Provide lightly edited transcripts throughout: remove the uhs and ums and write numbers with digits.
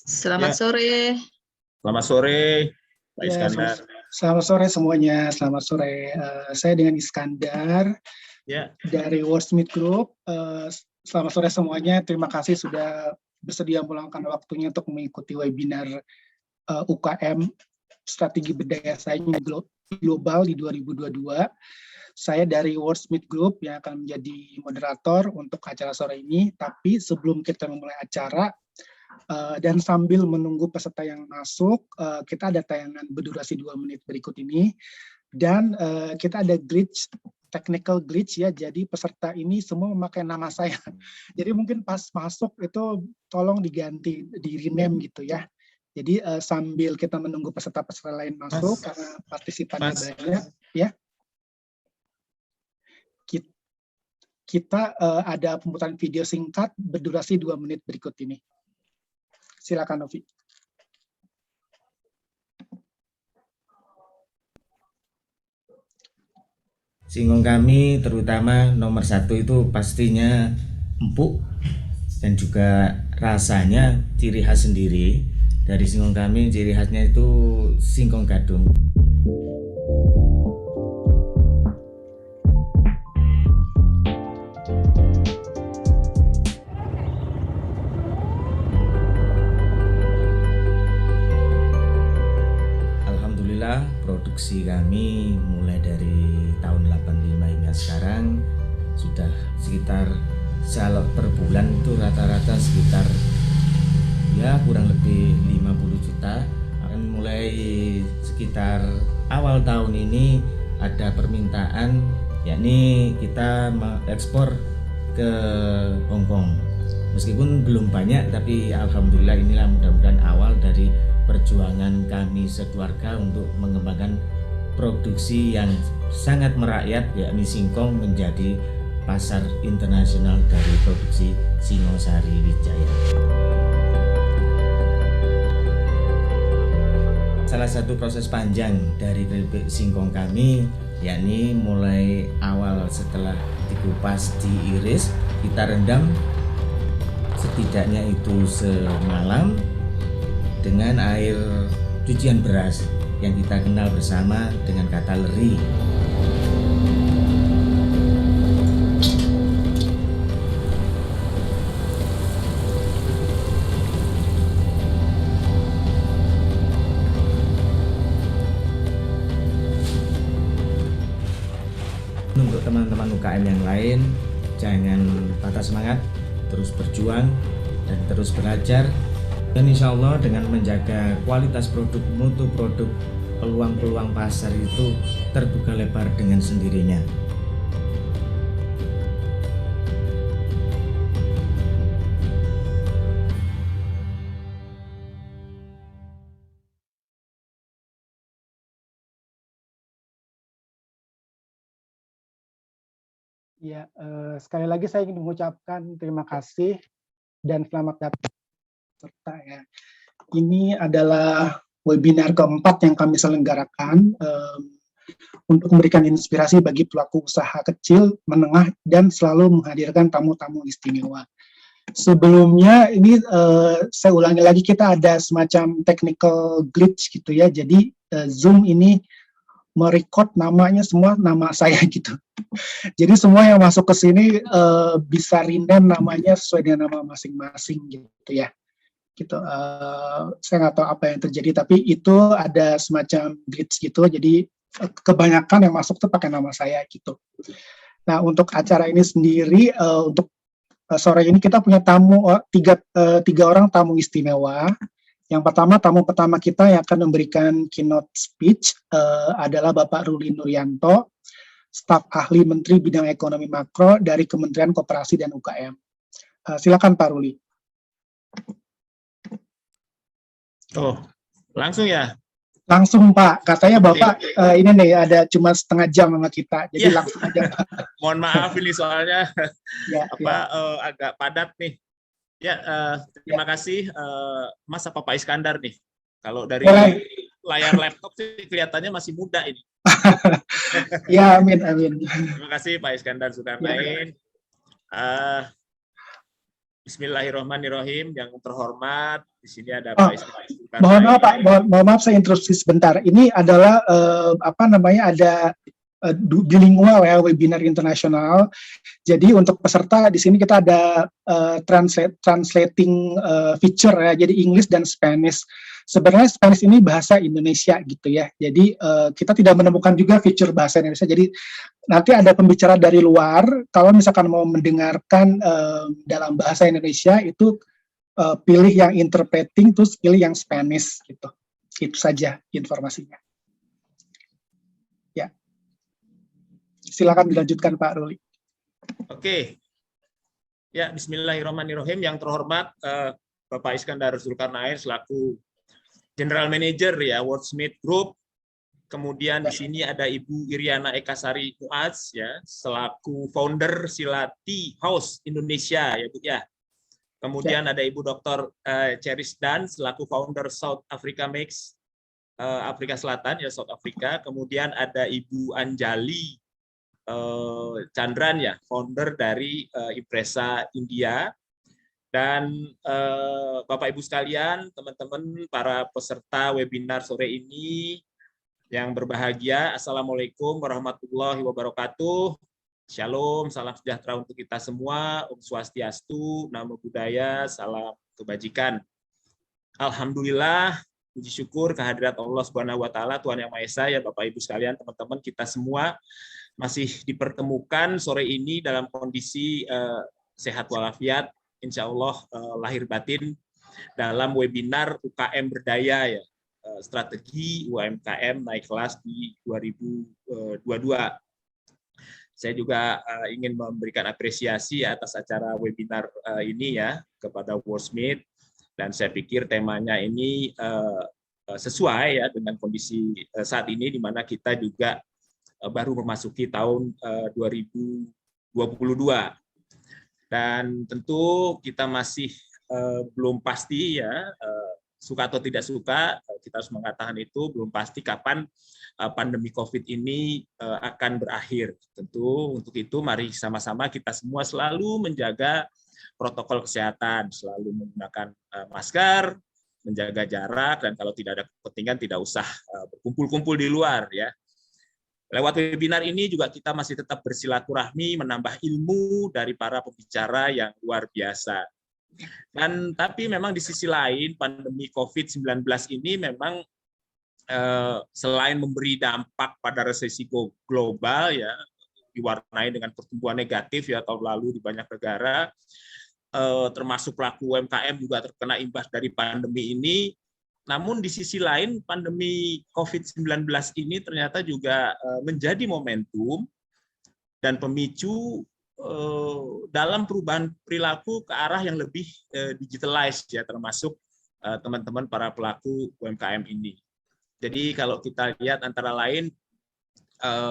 Selamat Ya, sore. selamat sore, Pak Ya, Iskandar. selamat sore semuanya. Selamat sore. Saya dengan Iskandar Ya, dari Wordsmith Group. Selamat sore semuanya. Terima kasih sudah bersedia meluangkan waktunya untuk mengikuti webinar UKM Strategi Berdaya Saing Global di 2022. Saya dari Wordsmith Group yang akan menjadi moderator untuk acara sore ini. Tapi sebelum kita memulai acara, dan sambil menunggu peserta yang masuk, kita ada tayangan berdurasi 2 menit berikut ini. Dan kita ada glitch, technical glitch ya, jadi peserta ini semua memakai nama saya. Jadi mungkin pas masuk itu tolong diganti, di rename gitu ya. Jadi sambil kita menunggu peserta-peserta lain masuk, karena partisipannya banyak ya. Kita ada pemutaran video singkat berdurasi 2 menit berikut ini. Silakan Novi. Singkong kami terutama nomor 1 itu pastinya empuk dan juga rasanya ciri khas sendiri. Dari singkong kami ciri khasnya itu singkong gadung. Alhamdulillah produksi kami mulai dari tahun 85 hingga sekarang sudah sekitar per bulan itu rata-rata sekitar ya kurang lebih 50 juta. Akan mulai sekitar awal tahun ini ada permintaan, yakni kita mengekspor ke Hong Kong. Meskipun belum banyak, tapi alhamdulillah inilah mudah-mudahan awal dari perjuangan kami sekeluarga untuk mengembangkan produksi yang sangat merakyat, yakni singkong menjadi pasar internasional dari produksi Singosari Wijaya. Salah satu proses panjang dari singkong kami, yakni mulai awal setelah dikupas, diiris, kita rendam setidaknya itu semalam dengan air cucian beras yang kita kenal bersama dengan kata leri. Untuk teman-teman UKM yang lain, jangan patah semangat, terus berjuang dan terus belajar. Dan insya Allah dengan menjaga kualitas produk, mutu produk, peluang-peluang pasar itu terbuka lebar dengan sendirinya. Ya, sekali lagi saya ingin mengucapkan terima kasih dan selamat datang peserta ya. Ini adalah webinar keempat yang kami selenggarakan untuk memberikan inspirasi bagi pelaku usaha kecil, menengah, dan selalu menghadirkan tamu-tamu istimewa. Sebelumnya ini saya ulangi lagi, kita ada semacam technical glitch gitu ya. Jadi Zoom ini merecord namanya semua nama saya gitu. Jadi semua yang masuk ke sini bisa rename namanya sesuai dengan nama masing-masing gitu ya. Gitu. Saya nggak tahu apa yang terjadi, tapi itu ada semacam glitch gitu. Jadi kebanyakan yang masuk tuh pakai nama saya gitu. Nah untuk acara ini sendiri, untuk sore ini kita punya tamu tiga orang tamu istimewa. Yang pertama, tamu pertama kita yang akan memberikan keynote speech adalah Bapak Ruli Nuryanto, staf ahli Menteri Bidang Ekonomi Makro dari Kementerian Koperasi dan UKM. Silakan Pak Ruli. Oh, langsung ya? Langsung Pak, katanya Bapak ini nih ada cuma setengah jam sama kita, jadi langsung aja Pak. Mohon maaf ini soalnya agak padat nih. Ya, terima kasih Mas apa Pak Iskandar nih. Kalau dari layar laptop sih kelihatannya masih muda ini. Ya, amin, amin. Terima kasih Pak Iskandar sudah main. Bismillahirrahmanirrahim. Yang terhormat, di sini ada Pak Ismail Zulkarnain. Mohon maaf Pak, mohon maaf saya interupsi sebentar. Ini adalah ada bilingual ya, webinar internasional. Jadi untuk peserta di sini kita ada translating feature ya, jadi English dan Spanish. Sebenarnya Spanish ini bahasa Indonesia gitu ya. Jadi kita tidak menemukan juga feature bahasa Indonesia. Jadi nanti ada pembicara dari luar, kalau misalkan mau mendengarkan dalam bahasa Indonesia itu pilih yang interpreting, terus pilih yang Spanish gitu. Itu saja informasinya. Ya, silakan dilanjutkan Pak Ruli. Oke, ya Bismillahirrahmanirrahim. Yang terhormat Bapak Iskandar Zulkarnain selaku General Manager ya Wordsmith Group. Kemudian di sini ada Ibu Iriana Ekasari Muaz ya selaku founder Silati House Indonesia ya Bu ya. Kemudian ada Ibu Dr. Cheris Dan selaku founder South Africa Mix Afrika Selatan ya South Africa. Kemudian ada Ibu Anjali Chandran ya founder dari Impresa India. Dan Bapak Ibu sekalian, teman-teman para peserta webinar sore ini yang berbahagia, Assalamualaikum warahmatullahi wabarakatuh. Shalom, salam sejahtera untuk kita semua. Om Swastiastu, Namo Buddhaya, salam kebajikan. Alhamdulillah, puji syukur kehadirat Allah Subhanahu wa taala, Tuhan Yang Maha Esa ya Bapak Ibu sekalian, teman-teman kita semua masih dipertemukan sore ini dalam kondisi sehat walafiat, insya Allah lahir batin dalam webinar UKM Berdaya ya, strategi UMKM naik kelas di 2022. Saya juga ingin memberikan apresiasi atas acara webinar ini ya kepada Wordsmith, dan saya pikir temanya ini sesuai ya dengan kondisi saat ini di mana kita juga baru memasuki tahun 2022. Dan tentu kita masih belum pasti ya, suka atau tidak suka, kita harus mengatakan itu belum pasti kapan pandemi COVID ini akan berakhir. Tentu untuk itu mari sama-sama kita semua selalu menjaga protokol kesehatan, selalu menggunakan masker, menjaga jarak, dan kalau tidak ada kepentingan tidak usah berkumpul-kumpul di luar ya. Lewat webinar ini juga kita masih tetap bersilaturahmi, menambah ilmu dari para pembicara yang luar biasa. Dan tapi memang di sisi lain pandemi COVID-19 ini memang selain memberi dampak pada resesi global ya, diwarnai dengan pertumbuhan negatif ya tahun lalu di banyak negara, termasuk pelaku UMKM juga terkena imbas dari pandemi ini. Namun di sisi lain pandemi COVID-19 ini ternyata juga menjadi momentum dan pemicu dalam perubahan perilaku ke arah yang lebih digitalized ya, termasuk teman-teman para pelaku UMKM ini. Jadi kalau kita lihat antara lain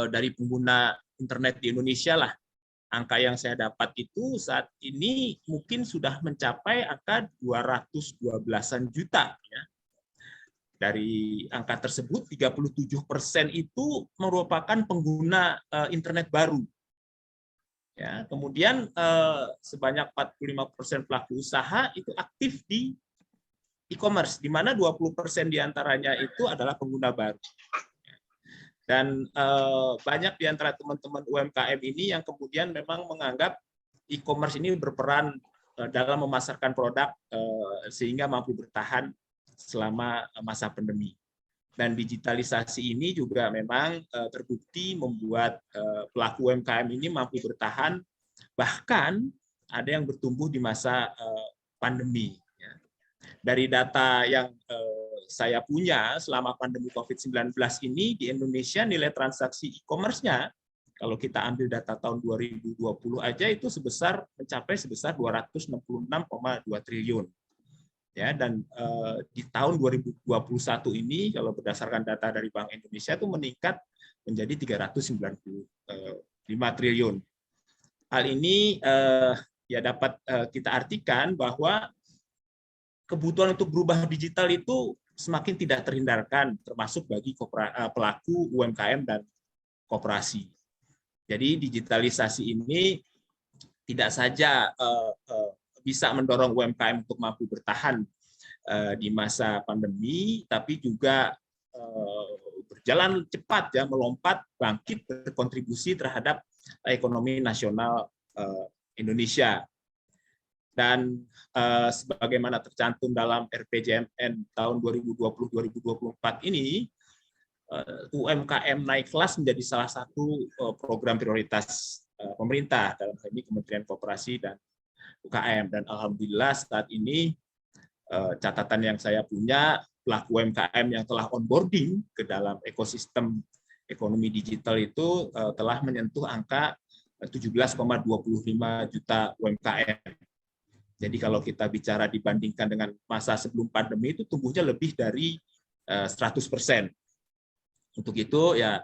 dari pengguna internet di Indonesia lah, angka yang saya dapat itu saat ini mungkin sudah mencapai angka 212-an juta ya. Dari angka tersebut 37% itu merupakan pengguna internet baru. Ya, kemudian sebanyak 45% pelaku usaha itu aktif di e-commerce, di mana 20% diantaranya itu adalah pengguna baru. Dan banyak di antara teman-teman UMKM ini yang kemudian memang menganggap e-commerce ini berperan dalam memasarkan produk sehingga mampu bertahan selama masa pandemi. Dan digitalisasi ini juga memang terbukti membuat pelaku UMKM ini mampu bertahan, bahkan ada yang bertumbuh di masa pandemi. Dari data yang saya punya selama pandemi COVID-19 ini di Indonesia nilai transaksi e-commerce-nya, kalau kita ambil data tahun 2020 aja itu mencapai sebesar 266,2 triliun. Ya, dan di tahun 2021 ini kalau berdasarkan data dari Bank Indonesia itu meningkat menjadi 395 triliun. Hal ini ya dapat kita artikan bahwa kebutuhan untuk berubah digital itu semakin tidak terhindarkan, termasuk bagi pelaku UMKM dan koperasi. Jadi digitalisasi ini tidak saja bisa mendorong UMKM untuk mampu bertahan di masa pandemi, tapi juga berjalan cepat ya, melompat, bangkit, berkontribusi terhadap ekonomi nasional Indonesia. Dan sebagaimana tercantum dalam RPJMN tahun 2020-2024 ini, UMKM naik kelas menjadi salah satu program prioritas pemerintah, dalam hal ini Kementerian Koperasi dan UKM. Dan alhamdulillah saat ini catatan yang saya punya, pelaku UMKM yang telah onboarding ke dalam ekosistem ekonomi digital itu telah menyentuh angka 17,25 juta UMKM. Jadi kalau kita bicara dibandingkan dengan masa sebelum pandemi itu tumbuhnya lebih dari 100%. Untuk itu ya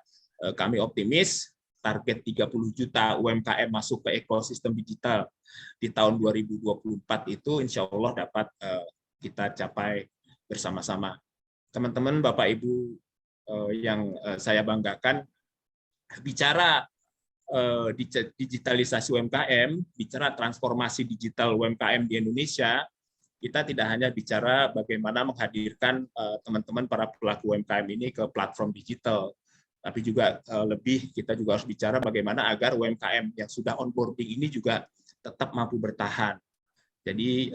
kami optimis target 30 juta UMKM masuk ke ekosistem digital di tahun 2024 itu insya Allah dapat kita capai bersama-sama. Teman-teman, Bapak Ibu yang saya banggakan, bicara digitalisasi UMKM, bicara transformasi digital UMKM di Indonesia, kita tidak hanya bicara bagaimana menghadirkan teman-teman para pelaku UMKM ini ke platform digital, tapi juga kita juga harus bicara bagaimana agar UMKM yang sudah onboarding ini juga tetap mampu bertahan. Jadi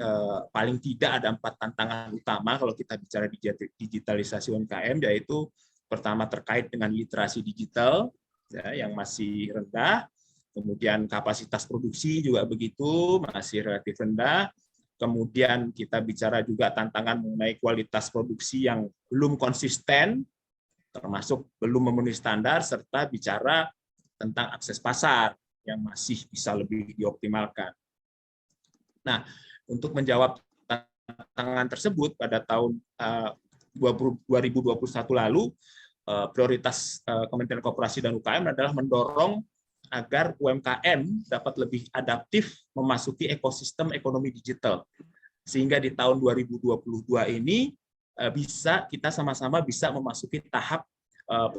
paling tidak ada 4 tantangan utama kalau kita bicara digitalisasi UMKM, yaitu pertama terkait dengan literasi digital ya, yang masih rendah, kemudian kapasitas produksi juga begitu, masih relatif rendah, kemudian kita bicara juga tantangan mengenai kualitas produksi yang belum konsisten, termasuk belum memenuhi standar, serta bicara tentang akses pasar yang masih bisa lebih dioptimalkan. Nah, untuk menjawab tantangan tersebut pada tahun 2021 lalu, prioritas Kementerian Koperasi dan UKM adalah mendorong agar UMKM dapat lebih adaptif memasuki ekosistem ekonomi digital. Sehingga di tahun 2022 ini kita sama-sama bisa memasuki tahap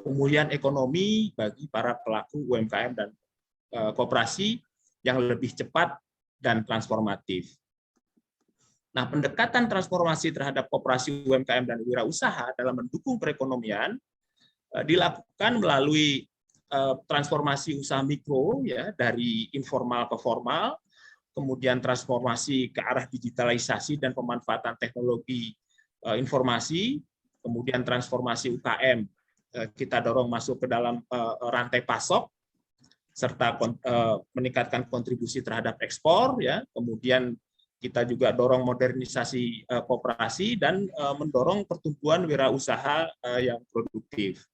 pemulihan ekonomi bagi para pelaku UMKM dan koperasi yang lebih cepat dan transformatif. Nah, pendekatan transformasi terhadap koperasi UMKM dan wirausaha dalam mendukung perekonomian dilakukan melalui transformasi usaha mikro ya, dari informal ke formal, kemudian transformasi ke arah digitalisasi dan pemanfaatan teknologi informasi, kemudian transformasi UKM kita dorong masuk ke dalam rantai pasok serta meningkatkan kontribusi terhadap ekspor ya, kemudian kita juga dorong modernisasi koperasi dan mendorong pertumbuhan wirausaha yang produktif.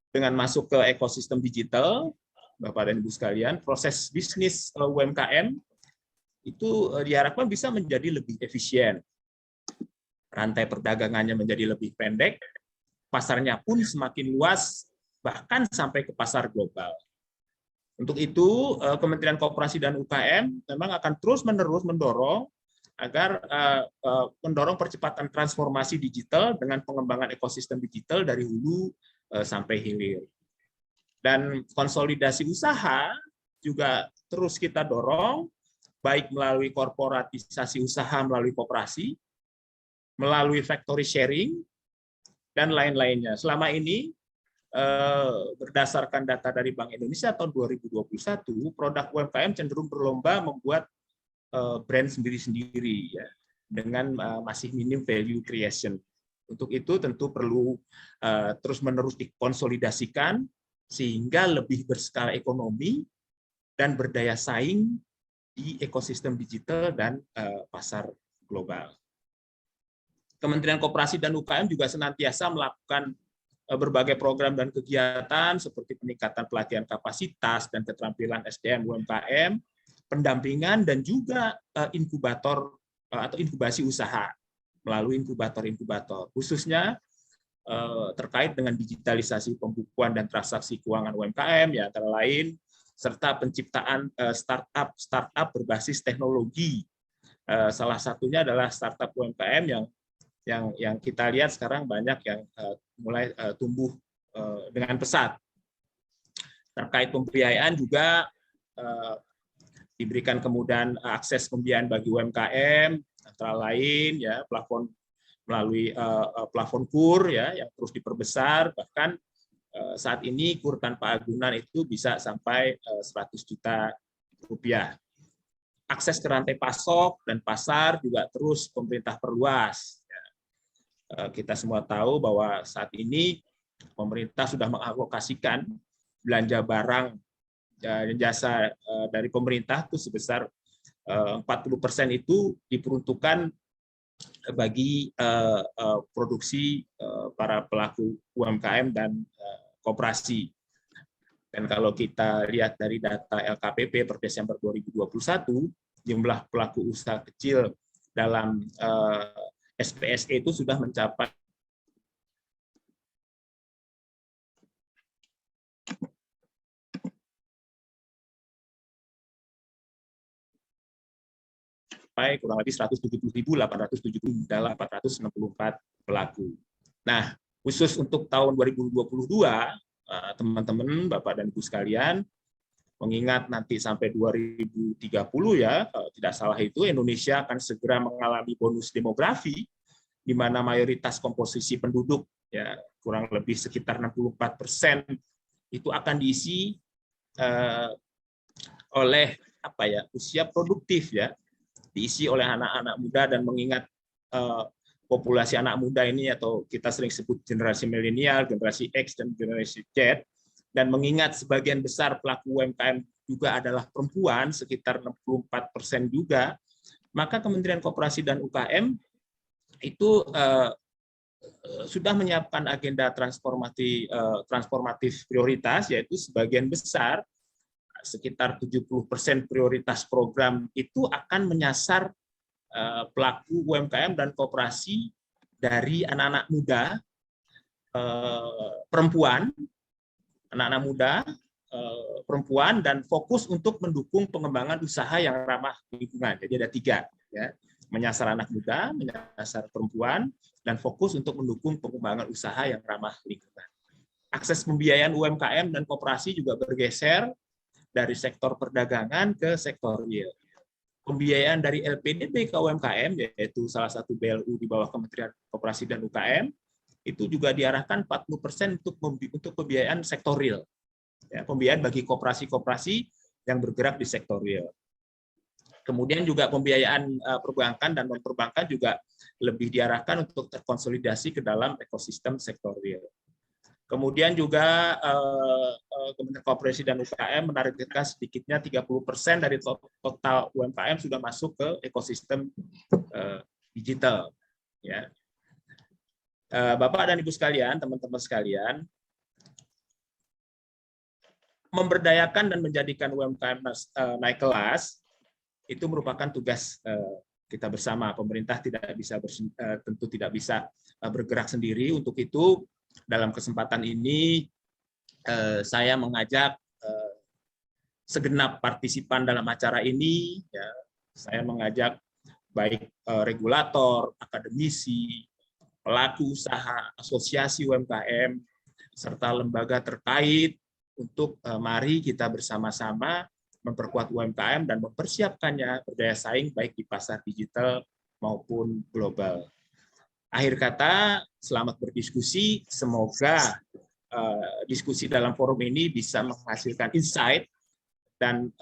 Dengan masuk ke ekosistem digital, Bapak dan Ibu sekalian, proses bisnis UMKM itu diharapkan bisa menjadi lebih efisien. Rantai perdagangannya menjadi lebih pendek, pasarnya pun semakin luas, bahkan sampai ke pasar global. Untuk itu, Kementerian Koperasi dan UKM memang akan terus-menerus mendorong agar mendorong percepatan transformasi digital dengan pengembangan ekosistem digital dari hulu sampai hilir. Dan konsolidasi usaha juga terus kita dorong, baik melalui korporatisasi usaha melalui koperasi, melalui factory sharing, dan lain-lainnya. Selama ini, berdasarkan data dari Bank Indonesia tahun 2021, produk UMKM cenderung berlomba membuat brand sendiri-sendiri ya, dengan masih minim value creation. Untuk itu tentu perlu terus-menerus dikonsolidasikan sehingga lebih berskala ekonomi dan berdaya saing di ekosistem digital dan pasar global. Kementerian Koperasi dan UKM juga senantiasa melakukan berbagai program dan kegiatan seperti peningkatan pelatihan kapasitas dan keterampilan SDM UMKM, pendampingan dan juga inkubator atau inkubasi usaha melalui inkubator-inkubator, khususnya terkait dengan digitalisasi pembukuan dan transaksi keuangan UMKM, ya antara lain, serta penciptaan startup berbasis teknologi. Salah satunya adalah startup UMKM yang kita lihat sekarang banyak yang mulai tumbuh dengan pesat. Terkait pembiayaan juga diberikan kemudahan akses pembiayaan bagi UMKM, antara lain ya plafon melalui plafon KUR ya yang terus diperbesar, bahkan saat ini KUR tanpa agunan itu bisa sampai 100 juta rupiah. Akses ke rantai pasok dan pasar juga terus pemerintah perluas. Kita semua tahu bahwa saat ini pemerintah sudah mengalokasikan belanja barang dan jasa dari pemerintah itu sebesar 40% itu diperuntukkan bagi produksi para pelaku UMKM dan koperasi. Dan kalau kita lihat dari data LKPP per Desember 2021, jumlah pelaku usaha kecil dalam SPSE itu sudah mencapai kurang lebih 170.870 dalam 464 pelaku. Nah, khusus untuk tahun 2022, teman-teman, Bapak dan Ibu sekalian, mengingat nanti sampai 2030 ya, kalau tidak salah itu Indonesia akan segera mengalami bonus demografi, di mana mayoritas komposisi penduduk ya kurang lebih sekitar 64% itu akan diisi oleh usia produktif ya, diisi oleh anak-anak muda. Dan mengingat populasi anak muda ini atau kita sering sebut generasi milenial, generasi X dan generasi Z, dan mengingat sebagian besar pelaku UMKM juga adalah perempuan, sekitar 64% juga, maka Kementerian Koperasi dan UKM itu sudah menyiapkan agenda transformatif prioritas, yaitu sebagian besar sekitar 70% prioritas program itu akan menyasar pelaku UMKM dan koperasi dari anak-anak muda, perempuan, perempuan, dan fokus untuk mendukung pengembangan usaha yang ramah lingkungan. Jadi ada 3, ya, menyasar anak muda, menyasar perempuan, dan fokus untuk mendukung pengembangan usaha yang ramah lingkungan. Akses pembiayaan UMKM dan koperasi juga bergeser dari sektor perdagangan ke sektor real. Pembiayaan dari LPDB ke UMKM, yaitu salah satu BLU di bawah Kementerian Koperasi dan UKM, itu juga diarahkan 40% untuk pembiayaan sektor real. Ya, pembiayaan bagi koperasi-koperasi yang bergerak di sektor real. Kemudian juga pembiayaan perbankan dan non-perbankan juga lebih diarahkan untuk terkonsolidasi ke dalam ekosistem sektor real. Kemudian juga Kementerian Koperasi dan UKM menargetkan sedikitnya 30% dari total UMKM sudah masuk ke ekosistem digital. Ya. Bapak dan Ibu sekalian, teman-teman sekalian, memberdayakan dan menjadikan UMKM naik kelas itu merupakan tugas kita bersama. Pemerintah tentu tidak bisa bergerak sendiri. Untuk itu, dalam kesempatan ini saya mengajak segenap partisipan dalam acara ini. Ya, saya mengajak baik regulator, akademisi, pelaku usaha, asosiasi UMKM, serta lembaga terkait untuk mari kita bersama-sama memperkuat UMKM dan mempersiapkannya berdaya saing baik di pasar digital maupun global. Akhir kata, selamat berdiskusi. Semoga diskusi dalam forum ini bisa menghasilkan insight dan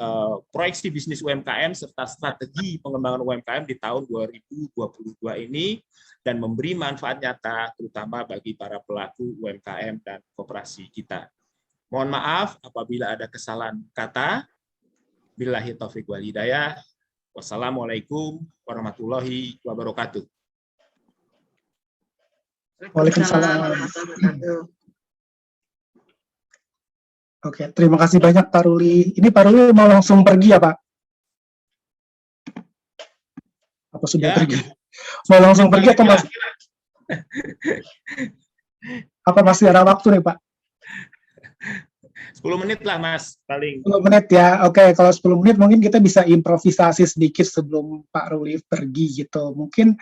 proyeksi bisnis UMKM serta strategi pengembangan UMKM di tahun 2022 ini dan memberi manfaat nyata terutama bagi para pelaku UMKM dan koperasi kita. Mohon maaf apabila ada kesalahan kata. Billahi taufiq wal hidayah. Wassalamualaikum warahmatullahi wabarakatuh. Waalaikumsalam. Oke, terima kasih banyak Pak Ruli. Ini Pak Ruli mau langsung pergi ya Pak? Apa sudah pergi? Mau langsung pergi atau masih? Apa masih ada waktu nih Pak? 10 menit lah Mas, paling. 10 menit ya, oke. Kalau 10 menit mungkin kita bisa improvisasi sedikit sebelum Pak Ruli pergi gitu. Mungkin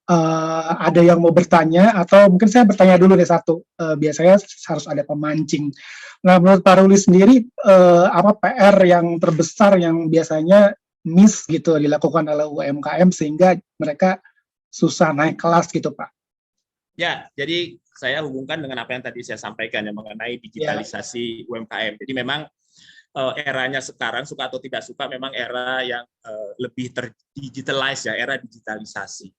ada yang mau bertanya, atau mungkin saya bertanya dulu nih satu. Biasanya harus ada pemancing. Nah, menurut Pak Ruli sendiri, apa PR yang terbesar yang biasanya miss gitu dilakukan oleh UMKM sehingga mereka susah naik kelas gitu, Pak? Ya, jadi saya hubungkan dengan apa yang tadi saya sampaikan ya mengenai digitalisasi UMKM. Jadi memang eranya sekarang, suka atau tidak suka, memang era yang lebih terdigitalize ya, era digitalisasi.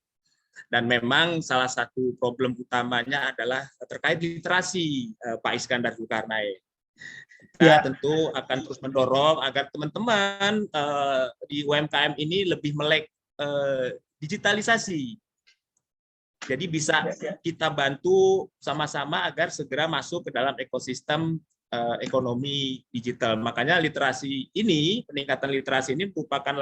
Dan memang salah satu problem utamanya adalah terkait literasi, Pak Iskandar Zulkarnain. Kita tentu akan terus mendorong agar teman-teman di UMKM ini lebih melek digitalisasi. Jadi bisa kita bantu sama-sama agar segera masuk ke dalam ekosistem ekonomi digital. Makanya literasi ini, peningkatan literasi ini merupakan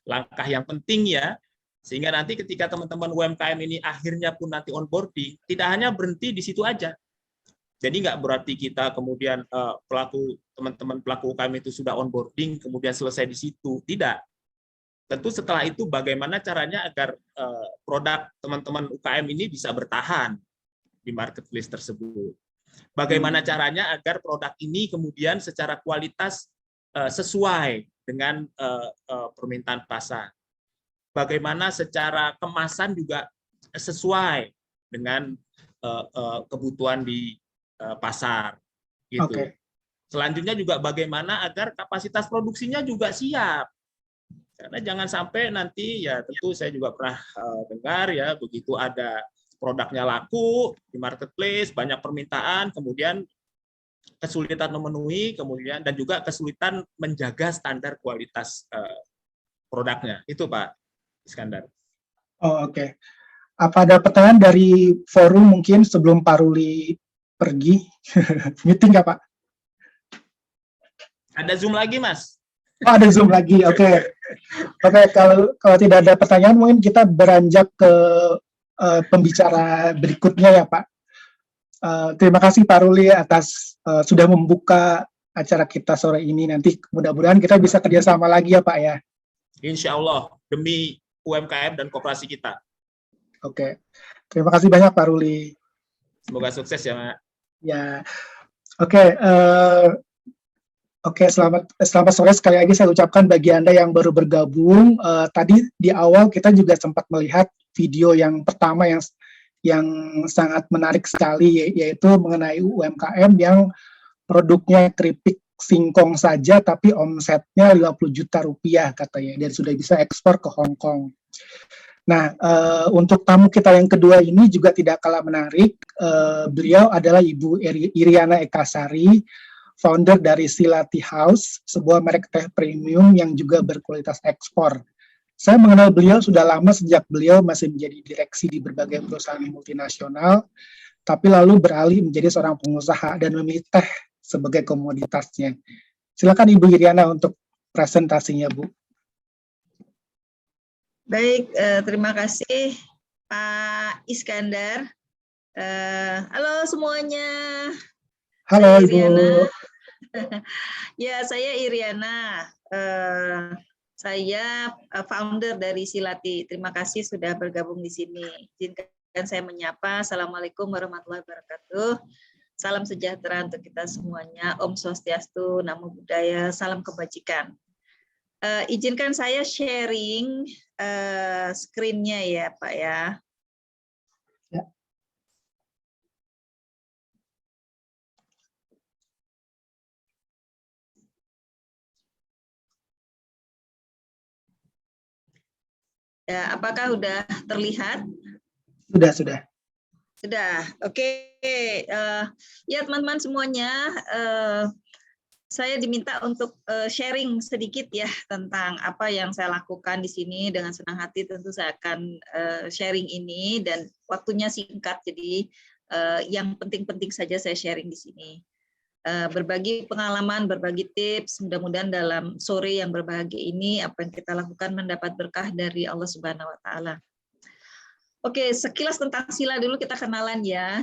langkah yang penting ya, sehingga nanti ketika teman-teman UMKM ini akhirnya pun nanti onboarding, tidak hanya berhenti di situ aja. Jadi nggak berarti kita kemudian teman-teman pelaku UMKM itu sudah onboarding, kemudian selesai di situ. Tidak. Tentu setelah itu bagaimana caranya agar produk teman-teman UKM ini bisa bertahan di marketplace tersebut. Bagaimana caranya agar produk ini kemudian secara kualitas sesuai dengan permintaan pasar. Bagaimana secara kemasan juga sesuai dengan kebutuhan di pasar. Gitu. Selanjutnya juga bagaimana agar kapasitas produksinya juga siap. Karena jangan sampai nanti, ya tentu saya juga pernah dengar ya, begitu ada produknya laku di marketplace, banyak permintaan, kemudian kesulitan memenuhi, kemudian dan juga kesulitan menjaga standar kualitas produknya. Itu Pak Iskandar. Oh, oke. Apa ada pertanyaan dari forum mungkin sebelum Pak Ruli pergi? Meeting nggak Pak? Ada Zoom lagi Mas? Oh, ada Zoom lagi, oke. Oke, kalau tidak ada pertanyaan, mungkin kita beranjak ke pembicara berikutnya ya Pak. Terima kasih Pak Ruli atas sudah membuka acara kita sore ini. Nanti mudah-mudahan kita bisa kerjasama lagi ya Pak ya. Insya Allah, demi UMKM dan koperasi kita. Oke, terima kasih banyak Pak Ruli. Semoga sukses ya Pak. Ya, oke. Oke, selamat sore sekali lagi saya ucapkan bagi Anda yang baru bergabung. Tadi di awal kita juga sempat melihat video yang pertama yang sangat menarik sekali, yaitu mengenai UMKM yang produknya keripik singkong saja, tapi omsetnya 50 juta rupiah katanya, dan sudah bisa ekspor ke Hong Kong. Nah, untuk tamu kita yang kedua ini juga tidak kalah menarik. Beliau adalah Ibu Iriana Ekasari, founder dari Sila Tea House, sebuah merek teh premium yang juga berkualitas ekspor. Saya mengenal beliau sudah lama sejak beliau masih menjadi direksi di berbagai perusahaan multinasional, tapi lalu beralih menjadi seorang pengusaha dan memilih teh sebagai komoditasnya. Silakan Ibu Iriana untuk presentasinya, Bu. Baik, terima kasih Pak Iskandar. Halo semuanya. Halo Ibu. Iriana. Ya, saya Iriana. Saya founder dari Sila Tea. Terima kasih sudah bergabung di sini. Izinkan saya menyapa. Assalamualaikum warahmatullahi wabarakatuh. Salam sejahtera untuk kita semuanya. Om Swastiastu, Namo Buddhaya, salam kebajikan. Izinkan saya sharing screen-nya ya, Pak ya. Ya, apakah sudah terlihat? Sudah. Sudah, oke. Ya teman-teman semuanya, saya diminta untuk sharing sedikit ya tentang apa yang saya lakukan di sini. Dengan senang hati tentu saya akan sharing ini, dan waktunya singkat, jadi yang penting-penting saja saya sharing di sini. Berbagi pengalaman, berbagi tips, mudah-mudahan dalam sore yang berbahagia ini apa yang kita lakukan mendapat berkah dari Allah Subhanahu wa Ta'ala. Oke, sekilas tentang Sila dulu, kita kenalan ya.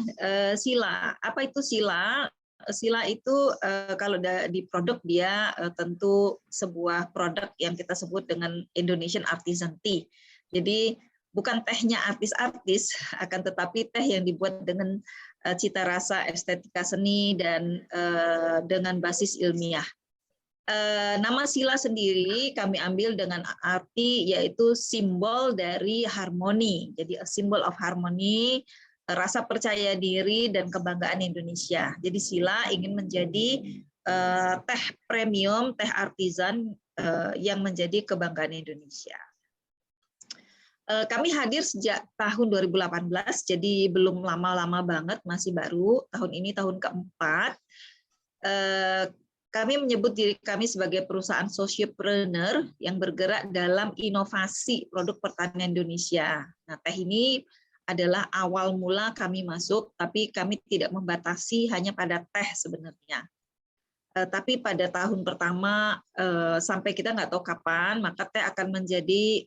Sila, apa itu Sila? Sila itu kalau di produk dia tentu sebuah produk yang kita sebut dengan Indonesian Artisan Tea. Jadi bukan tehnya artis-artis, akan tetapi teh yang dibuat dengan cita rasa estetika seni dan dengan basis ilmiah. Nama sila sendiri kami ambil dengan arti yaitu simbol dari harmoni. Jadi a symbol of harmony, rasa percaya diri dan kebanggaan Indonesia. Jadi sila ingin menjadi teh premium, teh artisan yang menjadi kebanggaan Indonesia. Kami hadir sejak tahun 2018, jadi belum lama-lama banget, masih baru. Tahun ini tahun keempat. Kami menyebut diri kami sebagai perusahaan sociopreneur yang bergerak dalam inovasi produk pertanian Indonesia. Nah, teh ini adalah awal mula kami masuk, tapi kami tidak membatasi hanya pada teh sebenarnya. Tapi pada tahun pertama sampai kita nggak tahu kapan, maka teh akan menjadi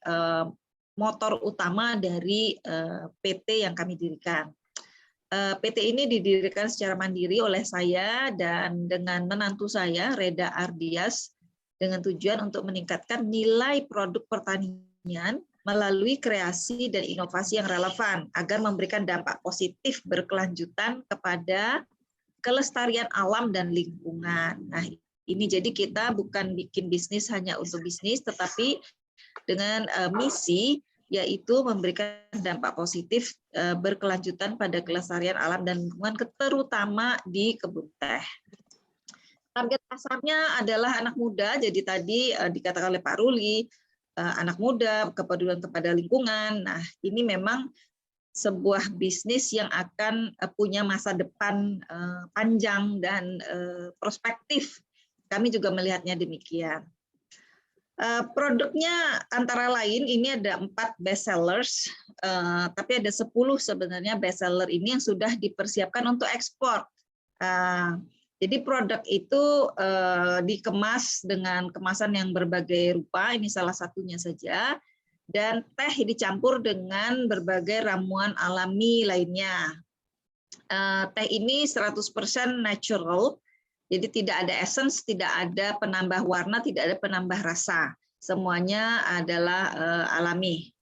motor utama dari PT yang kami dirikan. PT ini didirikan secara mandiri oleh saya dan dengan menantu saya, Reda Ardias, dengan tujuan untuk meningkatkan nilai produk pertanian melalui kreasi dan inovasi yang relevan agar memberikan dampak positif berkelanjutan kepada kelestarian alam dan lingkungan. Nah, ini jadi kita bukan bikin bisnis hanya untuk bisnis, tetapi dengan misi yaitu memberikan dampak positif berkelanjutan pada kelestarian alam dan lingkungan, terutama di kebun teh. Target pasarnya adalah anak muda, jadi tadi dikatakan oleh Pak Ruli, anak muda, kepedulian kepada lingkungan. Nah, ini memang sebuah bisnis yang akan punya masa depan panjang dan prospektif. Kami juga melihatnya demikian. Produknya antara lain ini ada 4 best sellers, tapi ada 10 sebenarnya best seller ini yang sudah dipersiapkan untuk ekspor. Jadi produk itu dikemas dengan kemasan yang berbagai rupa, ini salah satunya saja, dan teh dicampur dengan berbagai ramuan alami lainnya. Teh ini 100% natural, jadi tidak ada essence, tidak ada penambah warna, tidak ada penambah rasa. Semuanya adalah alami.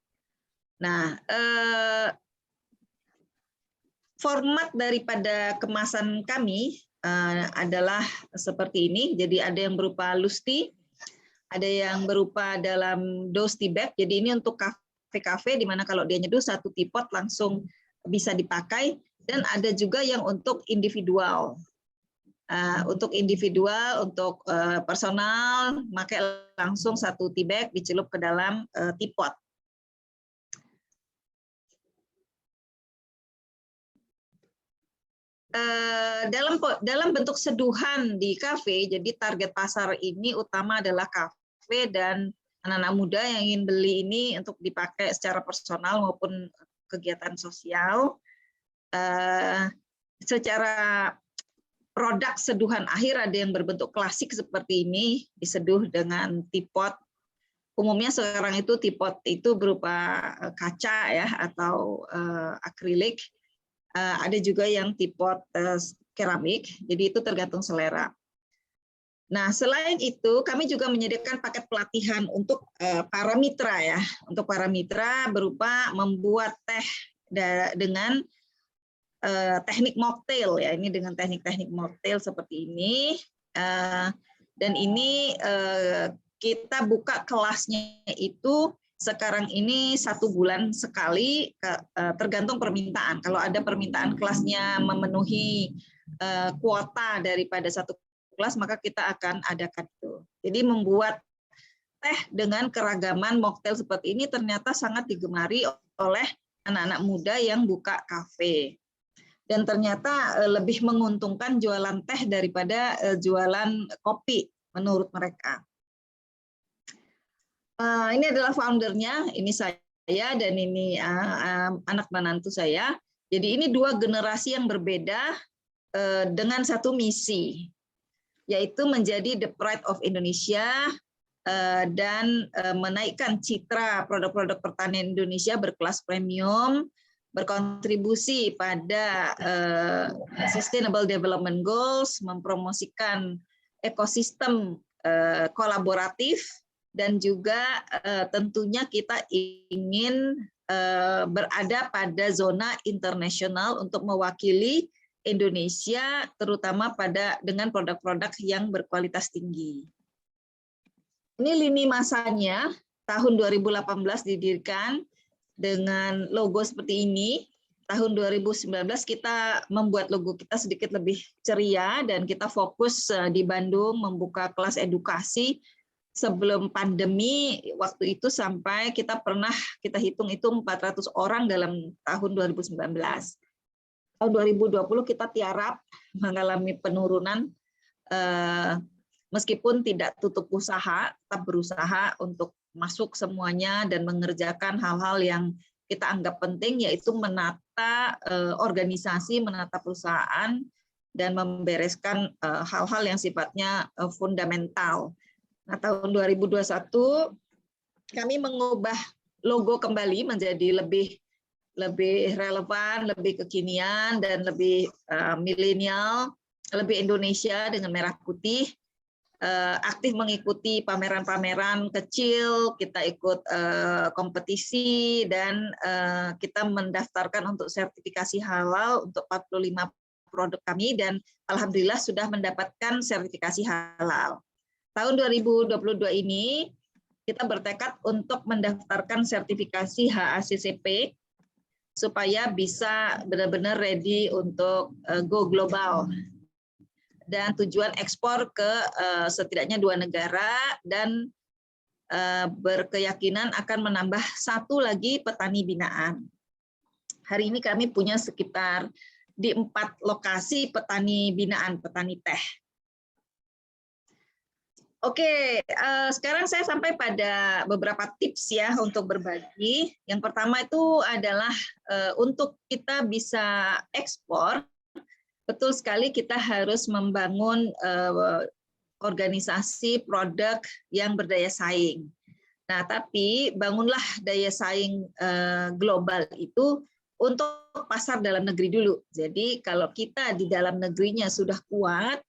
Nah, format daripada kemasan kami adalah seperti ini. Jadi ada yang berupa lusti, ada yang berupa dalam dose tea bag. Jadi ini untuk kafe-kafe di mana kalau dia nyeduh 1 teapot langsung bisa dipakai, dan ada juga yang untuk individual. Untuk individual, untuk personal, pakai langsung 1 tea bag dicelup ke dalam teapot. Dalam bentuk seduhan di kafe, jadi target pasar ini utama adalah kafe dan anak-anak muda yang ingin beli ini untuk dipakai secara personal maupun kegiatan sosial. Secara produk seduhan akhir ada yang berbentuk klasik seperti ini, diseduh dengan teapot. Umumnya sekarang itu teapot itu berupa kaca ya atau akrilik. Ada juga yang teapot keramik, jadi itu tergantung selera. Nah, selain itu kami juga menyediakan paket pelatihan untuk para mitra ya. Untuk para mitra berupa membuat teh dengan teknik mocktail ya, ini dengan teknik-teknik mocktail seperti ini, dan ini kita buka kelasnya itu sekarang ini 1 bulan sekali, tergantung permintaan. Kalau ada permintaan kelasnya memenuhi kuota daripada 1 kelas, maka kita akan adakan itu. Jadi membuat teh dengan keragaman mocktail seperti ini ternyata sangat digemari oleh anak-anak muda yang buka kafe. Dan ternyata lebih menguntungkan jualan teh daripada jualan kopi menurut mereka. Ini adalah foundernya, ini saya dan ini anak menantu saya. Jadi ini 2 generasi yang berbeda dengan 1 misi, yaitu menjadi the pride of Indonesia dan menaikkan citra produk-produk pertanian Indonesia berkelas premium, berkontribusi pada Sustainable Development Goals, mempromosikan ekosistem kolaboratif, dan juga tentunya kita ingin berada pada zona internasional untuk mewakili Indonesia, terutama dengan produk-produk yang berkualitas tinggi. Ini lini masanya, tahun 2018 didirikan dengan logo seperti ini. Tahun 2019 kita membuat logo kita sedikit lebih ceria dan kita fokus di Bandung membuka kelas edukasi. Sebelum pandemi, waktu itu sampai kita hitung itu 400 orang dalam tahun 2019. Tahun 2020 kita tiarap mengalami penurunan, meskipun tidak tutup usaha, tetap berusaha untuk masuk semuanya dan mengerjakan hal-hal yang kita anggap penting, yaitu menata organisasi, menata perusahaan, dan membereskan hal-hal yang sifatnya fundamental. Nah, tahun 2021 kami mengubah logo kembali menjadi lebih relevan, lebih kekinian, dan lebih milenial, lebih Indonesia dengan merah putih. Aktif mengikuti pameran-pameran kecil, kita ikut kompetisi, dan kita mendaftarkan untuk sertifikasi halal untuk 45 produk kami, dan alhamdulillah sudah mendapatkan sertifikasi halal. Tahun 2022 ini kita bertekad untuk mendaftarkan sertifikasi HACCP supaya bisa benar-benar ready untuk go global dan tujuan ekspor ke setidaknya 2 negara, dan berkeyakinan akan menambah 1 lagi petani binaan. Hari ini kami punya sekitar di 4 lokasi petani binaan, petani teh. Oke, sekarang saya sampai pada beberapa tips ya untuk berbagi. Yang pertama itu adalah untuk kita bisa ekspor, betul sekali kita harus membangun organisasi produk yang berdaya saing. Nah, tapi bangunlah daya saing global itu untuk pasar dalam negeri dulu. Jadi kalau kita di dalam negerinya sudah kuat,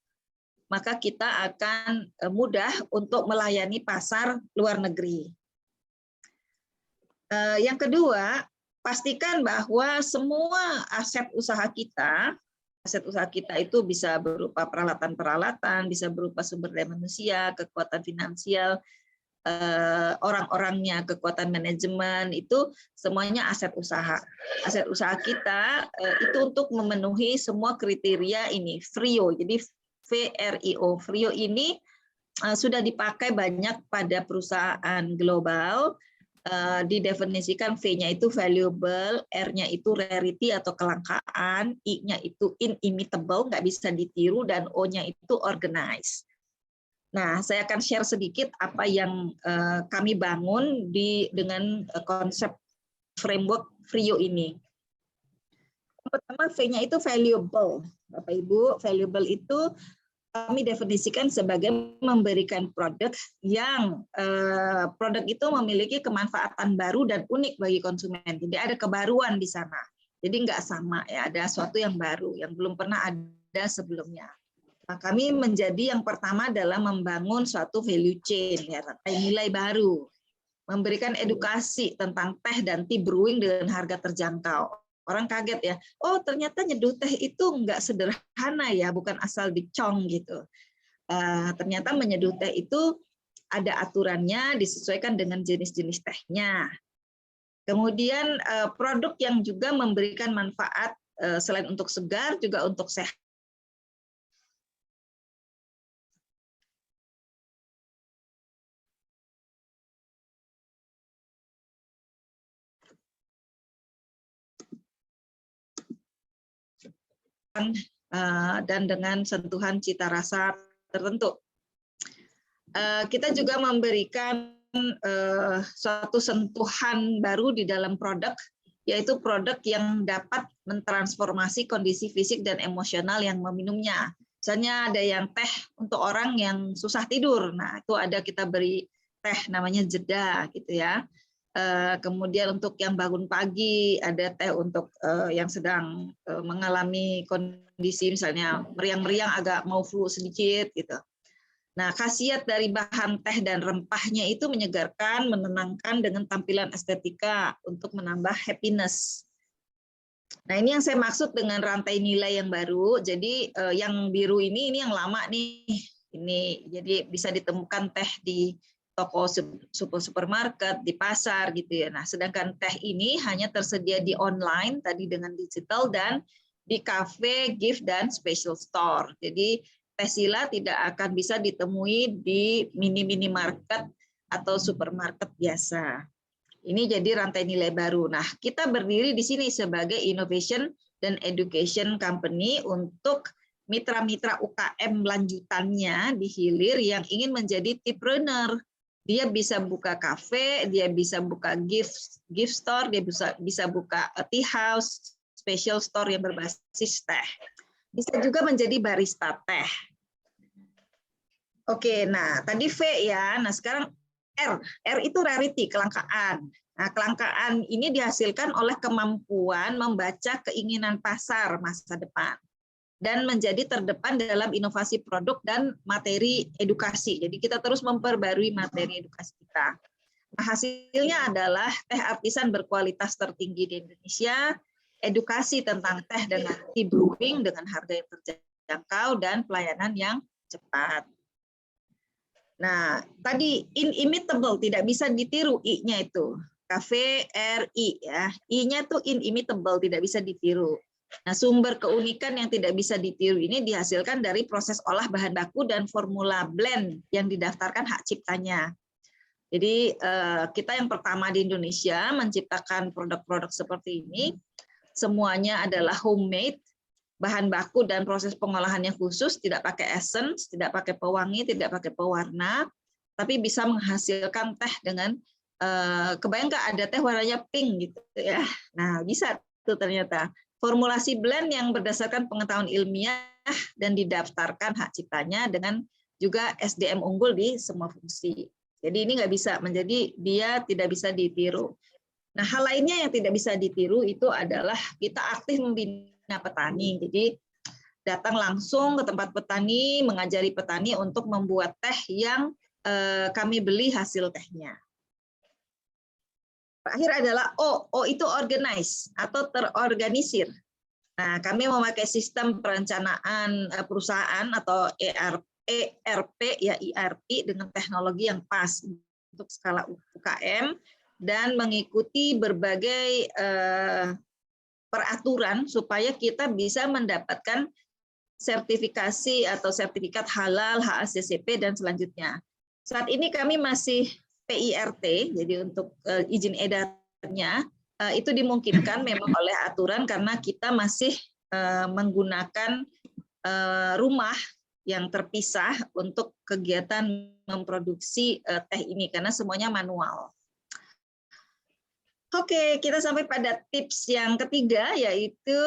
maka kita akan mudah untuk melayani pasar luar negeri. Yang kedua, pastikan bahwa semua aset usaha kita itu bisa berupa peralatan-peralatan, bisa berupa sumber daya manusia, kekuatan finansial, orang-orangnya, kekuatan manajemen, itu semuanya aset usaha. Aset usaha kita itu untuk memenuhi semua kriteria ini, FRIO. Jadi VRIO. FRIO ini sudah dipakai banyak pada perusahaan global, didefinisikan V-nya itu valuable, R-nya itu rarity atau kelangkaan, I-nya itu inimitable, nggak bisa ditiru, dan O-nya itu organized. Nah, saya akan share sedikit apa yang kami bangun dengan konsep framework FRIO ini. Pertama, V-nya itu valuable. Bapak Ibu, valuable itu kami definisikan sebagai memberikan produk yang produk itu memiliki kemanfaatan baru dan unik bagi konsumen. Jadi ada kebaruan di sana. Jadi nggak sama ya, ada sesuatu yang baru yang belum pernah ada sebelumnya. Nah, kami menjadi yang pertama dalam membangun suatu value chain, ya, nilai baru, memberikan edukasi tentang teh dan tea brewing dengan harga terjangkau. Orang kaget ya, oh ternyata nyeduh teh itu nggak sederhana ya, bukan asal dicong gitu. Ternyata menyeduh teh itu ada aturannya, disesuaikan dengan jenis-jenis tehnya. Kemudian produk yang juga memberikan manfaat selain untuk segar, juga untuk sehat. Dan dengan sentuhan cita rasa tertentu. Kita juga memberikan suatu sentuhan baru di dalam produk, yaitu produk yang dapat mentransformasi kondisi fisik dan emosional yang meminumnya. Misalnya ada yang teh untuk orang yang susah tidur, nah itu ada kita beri teh namanya jeda gitu ya. Kemudian untuk yang bangun pagi ada teh untuk yang sedang mengalami kondisi misalnya meriang-meriang agak mau flu sedikit gitu. Nah, khasiat dari bahan teh dan rempahnya itu menyegarkan, menenangkan dengan tampilan estetika untuk menambah happiness. Nah, ini yang saya maksud dengan rantai nilai yang baru. Jadi yang biru ini yang lama nih. Ini jadi bisa ditemukan teh di toko supermarket, di pasar gitu ya. Nah, sedangkan teh ini hanya tersedia di online tadi dengan digital dan di cafe, gift dan special store. Jadi teh Sila tidak akan bisa ditemui di mini market atau supermarket biasa. Ini jadi rantai nilai baru. Nah, kita berdiri di sini sebagai innovation dan education company untuk mitra-mitra UKM lanjutannya di hilir yang ingin menjadi tipreneur. Dia bisa buka kafe, dia bisa buka gift store, dia bisa buka tea house, special store yang berbasis teh. Bisa juga menjadi barista teh. Oke, nah tadi V ya. Nah sekarang R. R itu rarity, kelangkaan. Nah, kelangkaan ini dihasilkan oleh kemampuan membaca keinginan pasar masa depan dan menjadi terdepan dalam inovasi produk dan materi edukasi. Jadi kita terus memperbarui materi edukasi kita. Nah, hasilnya adalah teh artisan berkualitas tertinggi di Indonesia, edukasi tentang teh dengan tea brewing dengan harga yang terjangkau dan pelayanan yang cepat. Nah, tadi inimitable, tidak bisa ditiru I-nya itu. KVRI ya. I-nya tuh inimitable, tidak bisa ditiru. Nah, sumber keunikan yang tidak bisa ditiru ini dihasilkan dari proses olah bahan baku dan formula blend yang didaftarkan hak ciptanya. Jadi kita yang pertama di Indonesia menciptakan produk-produk seperti ini, semuanya adalah homemade, bahan baku dan proses pengolahannya khusus, tidak pakai essence, tidak pakai pewangi, tidak pakai pewarna, tapi bisa menghasilkan teh dengan kebayang nggak ada teh warnanya pink gitu ya. Nah, bisa tuh ternyata. Formulasi blend yang berdasarkan pengetahuan ilmiah dan didaftarkan hak ciptanya dengan juga SDM unggul di semua fungsi. Jadi ini nggak bisa menjadi dia tidak bisa ditiru. Nah, hal lainnya yang tidak bisa ditiru itu adalah kita aktif membina petani. Jadi datang langsung ke tempat petani, mengajari petani untuk membuat teh yang kami beli hasil tehnya. Terakhir adalah O. O itu organize atau terorganisir. Nah, kami memakai sistem perencanaan perusahaan atau ERP ya ERP dengan teknologi yang pas untuk skala UKM dan mengikuti berbagai peraturan supaya kita bisa mendapatkan sertifikasi atau sertifikat halal, HACCP dan selanjutnya. Saat ini kami masih PIRT, jadi untuk izin edarnya itu dimungkinkan memang oleh aturan karena kita masih menggunakan rumah yang terpisah untuk kegiatan memproduksi teh ini karena semuanya manual. Oke, kita sampai pada tips yang ketiga yaitu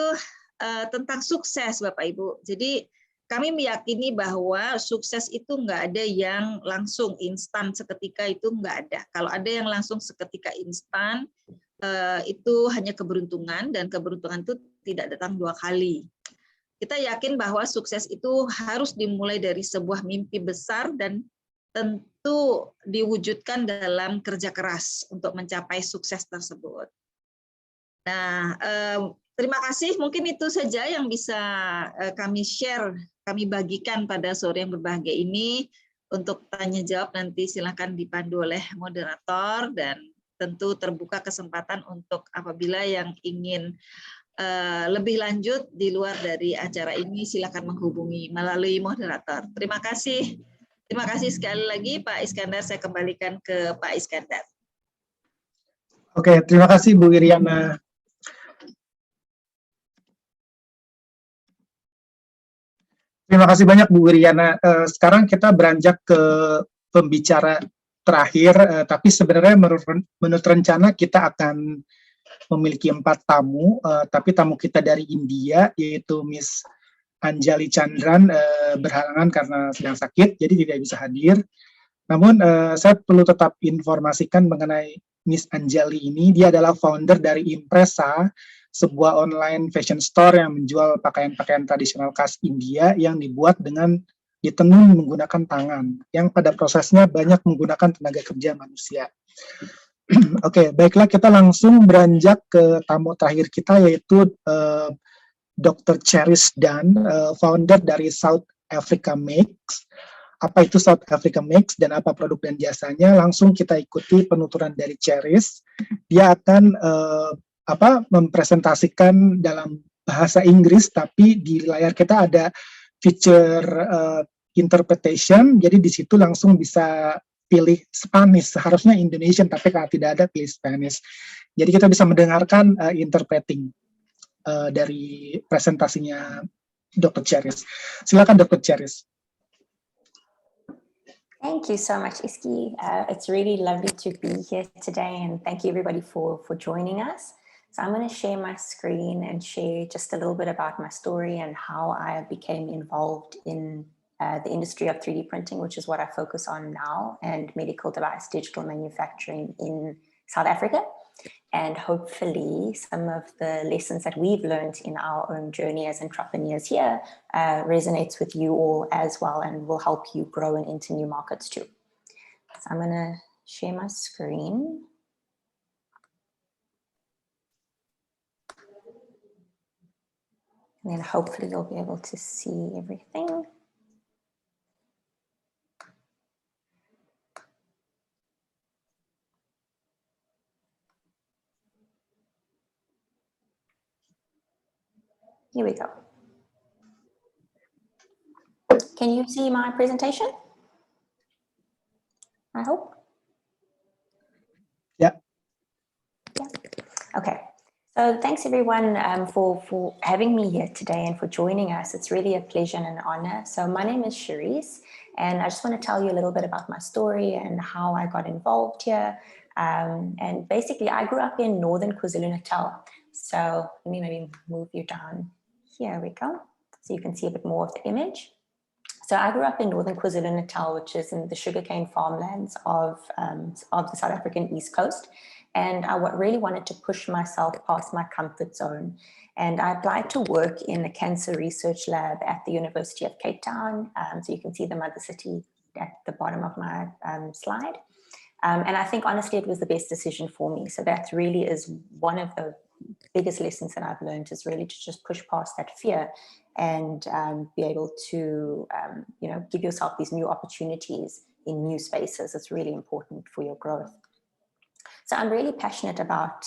tentang sukses Bapak Ibu. Jadi kami meyakini bahwa sukses itu nggak ada yang langsung instan seketika, itu nggak ada. Kalau ada yang langsung seketika instan, itu hanya keberuntungan, dan keberuntungan itu tidak datang dua kali. Kita yakin bahwa sukses itu harus dimulai dari sebuah mimpi besar dan tentu diwujudkan dalam kerja keras untuk mencapai sukses tersebut. Nah, terima kasih. Mungkin itu saja yang bisa kami share, kami bagikan pada sore yang berbahagia ini. Untuk tanya jawab nanti silakan dipandu oleh moderator dan tentu terbuka kesempatan untuk apabila yang ingin lebih lanjut di luar dari acara ini silakan menghubungi melalui moderator. Terima kasih. Terima kasih sekali lagi Pak Iskandar. Saya kembalikan ke Pak Iskandar. Oke, terima kasih Bu Iriana. Terima kasih banyak Bu Iriana. Sekarang kita beranjak ke pembicara terakhir, tapi sebenarnya menurut rencana kita akan memiliki 4 tamu, tapi tamu kita dari India, yaitu Miss Anjali Chandran, berhalangan karena sedang sakit, jadi tidak bisa hadir. Namun saya perlu tetap informasikan mengenai Miss Anjali ini. Dia adalah founder dari Impresa, sebuah online fashion store yang menjual pakaian-pakaian tradisional khas India yang dibuat dengan ditenun menggunakan tangan, yang pada prosesnya banyak menggunakan tenaga kerja manusia. Oke, baiklah kita langsung beranjak ke tamu terakhir kita, yaitu Dr. Cheris Dunn, founder dari South Africa Makes. Apa itu South Africa Makes dan apa produk dan jasanya? Langsung kita ikuti penuturan dari Cheris. Dia akan mempresentasikan dalam bahasa Inggris, tapi di layar kita ada feature interpretation, jadi di situ langsung bisa pilih Spanish, seharusnya Indonesian, tapi kalau tidak ada pilih Spanish. Jadi kita bisa mendengarkan interpreting dari presentasinya Dr. Cheris. Silakan Dr. Cheris. Thank you so much, Iski. It's really lovely to be here today, and thank you everybody for joining us. So I'm going to share my screen and share just a little bit about my story and how I became involved in the industry of 3D printing, which is what I focus on now, and medical device digital manufacturing in South Africa. And hopefully some of the lessons that we've learned in our own journey as entrepreneurs here resonates with you all as well and will help you grow and into new markets too. So I'm going to share my screen. And then hopefully you'll be able to see everything. Here we go. Can you see my presentation? I hope. Yeah. Yeah. Okay. So thanks everyone for having me here today and for joining us. It's really a pleasure and an honor. So my name is Cherise, and I just want to tell you a little bit about my story and how I got involved here. And basically I grew up in Northern KwaZulu-Natal. So let me maybe move you down. Here we go. So you can see a bit more of the image. So I grew up in Northern KwaZulu-Natal, which is in the sugarcane farmlands of the South African East Coast. And I really wanted to push myself past my comfort zone. And I applied to work in a cancer research lab at the University of Cape Town. So you can see the mother city at the bottom of my slide. And I think honestly, it was the best decision for me. So that really is one of the biggest lessons that I've learned, is really to just push past that fear and be able to, give yourself these new opportunities in new spaces. It's really important for your growth. So I'm really passionate about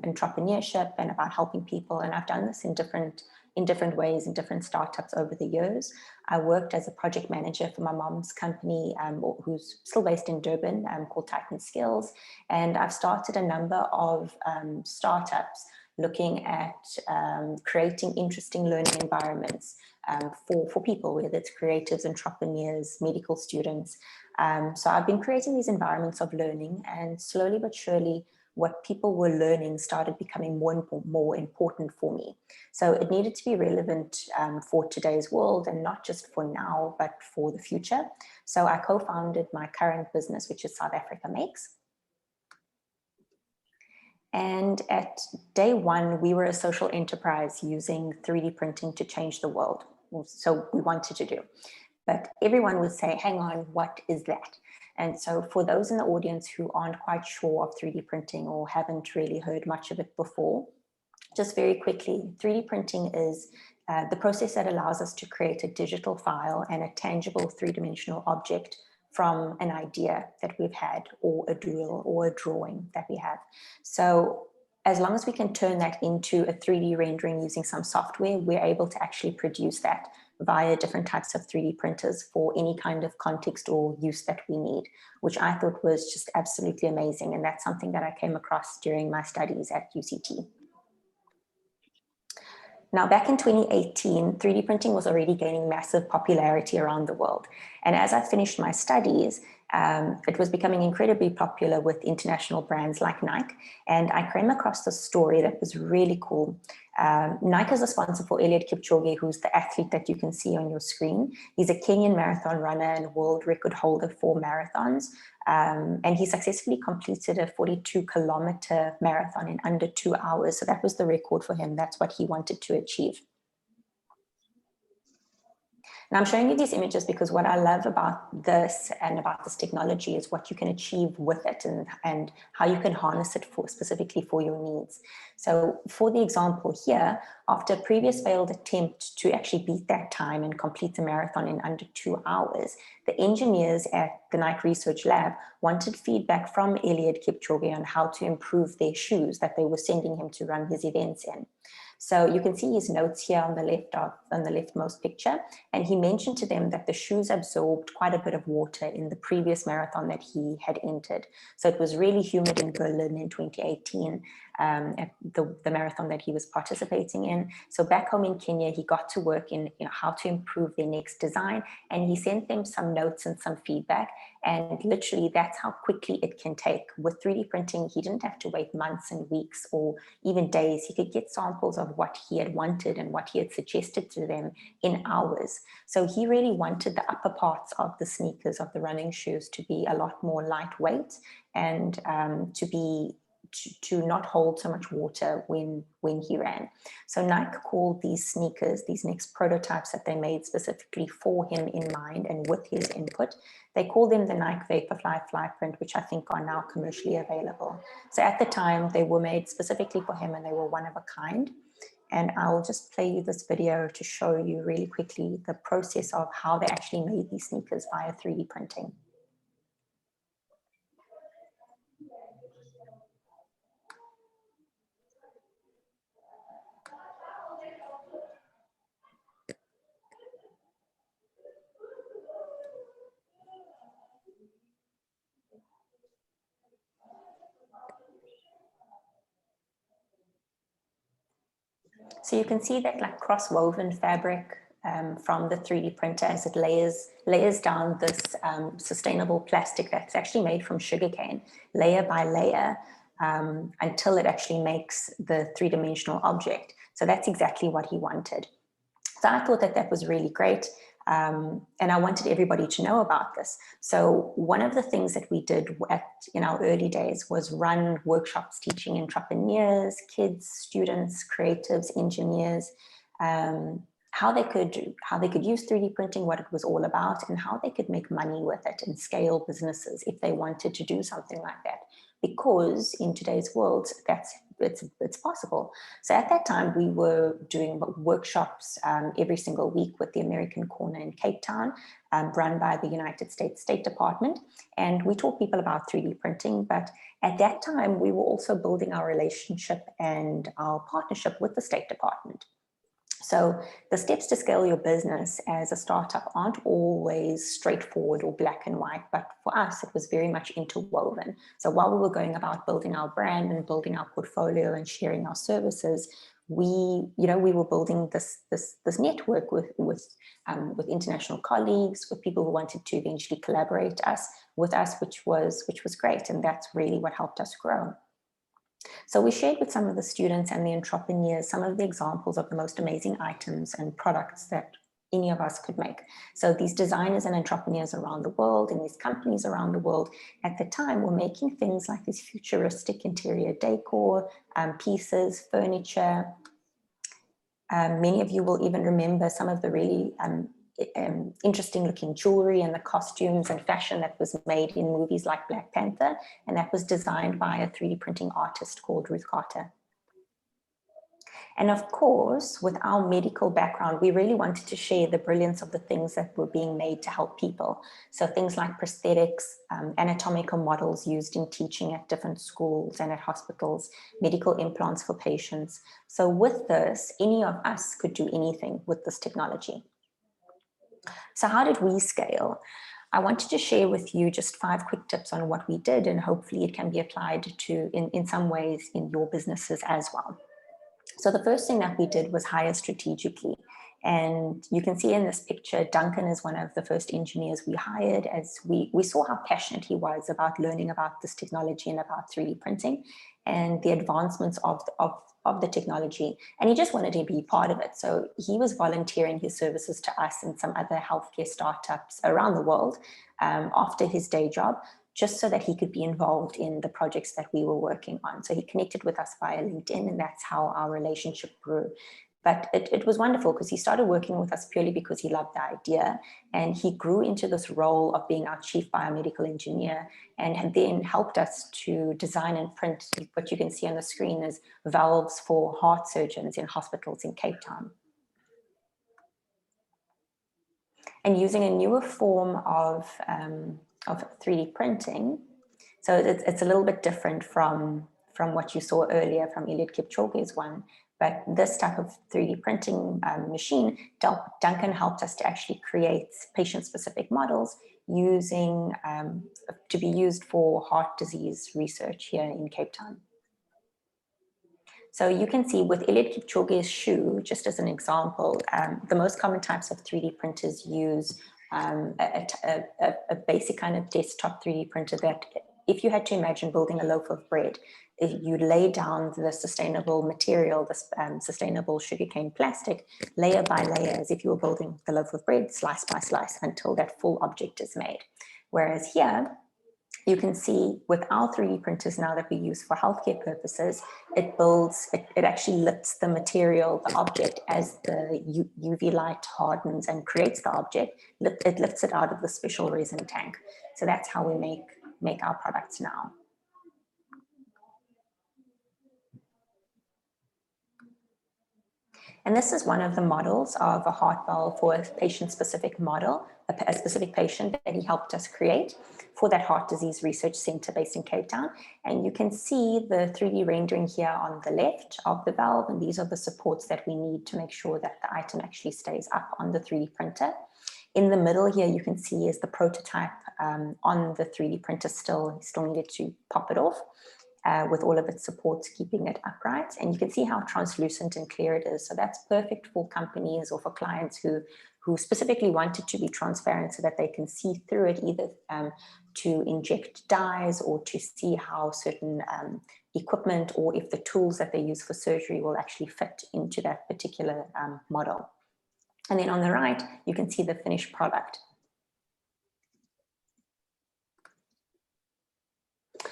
entrepreneurship and about helping people. And I've done this in different ways, in different startups over the years. I worked as a project manager for my mom's company, who's still based in Durban, called Titan Skills. And I've started a number of startups looking at creating interesting learning environments for people, whether it's creatives, entrepreneurs, medical students. So I've been creating these environments of learning, and slowly but surely, what people were learning started becoming more and more important for me. So it needed to be relevant for today's world, and not just for now, but for the future. So I co-founded my current business, which is South Africa Makes. And at day one, we were a social enterprise using 3D printing to change the world. So we wanted to do. But everyone would say, hang on, what is that? And so for those in the audience who aren't quite sure of 3D printing or haven't really heard much of it before, just very quickly, 3D printing is the process that allows us to create a digital file and a tangible three-dimensional object from an idea that we've had, or a doodle or a drawing that we have. So as long as we can turn that into a 3D rendering using some software, we're able to actually produce that via different types of 3D printers for any kind of context or use that we need, which I thought was just absolutely amazing. And that's something that I came across during my studies at UCT. Now, back in 2018, 3D printing was already gaining massive popularity around the world. And as I finished my studies, it was becoming incredibly popular with international brands like Nike. And I came across this story that was really cool. Nike is a sponsor for Eliud Kipchoge, who's the athlete that you can see on your screen. He's a Kenyan marathon runner and world record holder for marathons. And he successfully completed a 42-kilometer marathon in under 2 hours. So that was the record for him. That's what he wanted to achieve. And I'm showing you these images because what I love about this and about this technology is what you can achieve with it, and how you can harness it for specifically for your needs. So for the example here, after a previous failed attempt to actually beat that time and complete the marathon in under 2 hours, the engineers at the Nike Research Lab wanted feedback from Eliud Kipchoge on how to improve their shoes that they were sending him to run his events in. So you can see his notes here on the leftmost picture, and he mentioned to them that the shoes absorbed quite a bit of water in the previous marathon that he had entered. So it was really humid in Berlin in 2018, at the marathon that he was participating in. So back home in Kenya, he got to work in how to improve their next design, and he sent them some notes and some feedback. And literally, that's how quickly it can take. With 3D printing, he didn't have to wait months and weeks or even days. He could get samples of what he had wanted and what he had suggested to them in hours. So he really wanted the upper parts of the sneakers, of the running shoes, to be a lot more lightweight and to not hold so much water when he ran. So Nike called these sneakers, these next prototypes that they made specifically for him in mind and with his input, they called them the Nike Vaporfly Flyprint, which I think are now commercially available. So at the time, they were made specifically for him and they were one of a kind. And I'll just play you this video to show you really quickly the process of how they actually made these sneakers via 3D printing. So you can see that like cross-woven fabric from the 3D printer as it layers down this sustainable plastic that's actually made from sugarcane, layer by layer, until it actually makes the three-dimensional object. So that's exactly what he wanted. So I thought that that was really great. And I wanted everybody to know about this. So one of the things that we did in our early days was run workshops teaching entrepreneurs, kids, students, creatives, engineers, how they could use 3D printing, what it was all about, and how they could make money with it and scale businesses if they wanted to do something like that. Because in today's world, it's possible. So at that time, we were doing workshops every single week with the American Corner in Cape Town, run by the United States State Department. And we taught people about 3D printing, but at that time, we were also building our relationship and our partnership with the State Department. So the steps to scale your business as a startup aren't always straightforward or black and white, but for us, it was very much interwoven. So while we were going about building our brand and building our portfolio and sharing our services, we were building this network with international colleagues, with people who wanted to eventually collaborate with us, which was great. And that's really what helped us grow. So we shared with some of the students and the entrepreneurs some of the examples of the most amazing items and products that any of us could make. So these designers and entrepreneurs around the world and these companies around the world at the time were making things like these futuristic interior decor, pieces, furniture. Many of you will even remember some of the really interesting looking jewelry and the costumes and fashion that was made in movies like Black Panther, and that was designed by a 3D printing artist called Ruth Carter. And of course, with our medical background, we really wanted to share the brilliance of the things that were being made to help people. So things like prosthetics, anatomical models used in teaching at different schools and at hospitals, medical implants for patients. So with this, any of us could do anything with this technology. So how did we scale? I wanted to share with you just 5 quick tips on what we did, and hopefully it can be applied to in some ways in your businesses as well. So the first thing that we did was hire strategically. And you can see in this picture, Duncan is one of the first engineers we hired, as we saw how passionate he was about learning about this technology and about 3D printing and the advancements of the technology. And he just wanted to be part of it. So he was volunteering his services to us and some other healthcare startups around the world after his day job, just so that he could be involved in the projects that we were working on. So he connected with us via LinkedIn, and that's how our relationship grew. But it was wonderful because he started working with us purely because he loved the idea, and he grew into this role of being our chief biomedical engineer, and had then helped us to design and print what you can see on the screen as valves for heart surgeons in hospitals in Cape Town. And using a newer form of 3D printing, so it's a little bit different from what you saw earlier from Eliud Kipchoge's one. But this type of 3D printing machine, Duncan helped us to actually create patient-specific models using to be used for heart disease research here in Cape Town. So you can see with Eliud Kipchoge's shoe, just as an example, the most common types of 3D printers use a basic kind of desktop 3D printer that, if you had to imagine building a loaf of bread, you lay down the sustainable material, the sustainable sugarcane plastic, layer by layer, as if you were building the loaf of bread, slice by slice, until that full object is made. Whereas here, you can see with our 3D printers now that we use for healthcare purposes, it actually lifts the material, the object, as the UV light hardens and creates the object. It lifts it out of the special resin tank. So that's how we make our products now. And this is one of the models of a heart valve for a patient-specific model, a specific patient that he helped us create for that heart disease research center based in Cape Town. And you can see the 3D rendering here on the left of the valve, and these are the supports that we need to make sure that the item actually stays up on the 3D printer. In the middle here, you can see is the prototype on the 3D printer still needed to pop it off. With all of its supports keeping it upright. And you can see how translucent and clear it is. So that's perfect for companies or for clients who specifically want it to be transparent so that they can see through it, either to inject dyes or to see how certain equipment or if the tools that they use for surgery will actually fit into that particular model. And then on the right, you can see the finished product.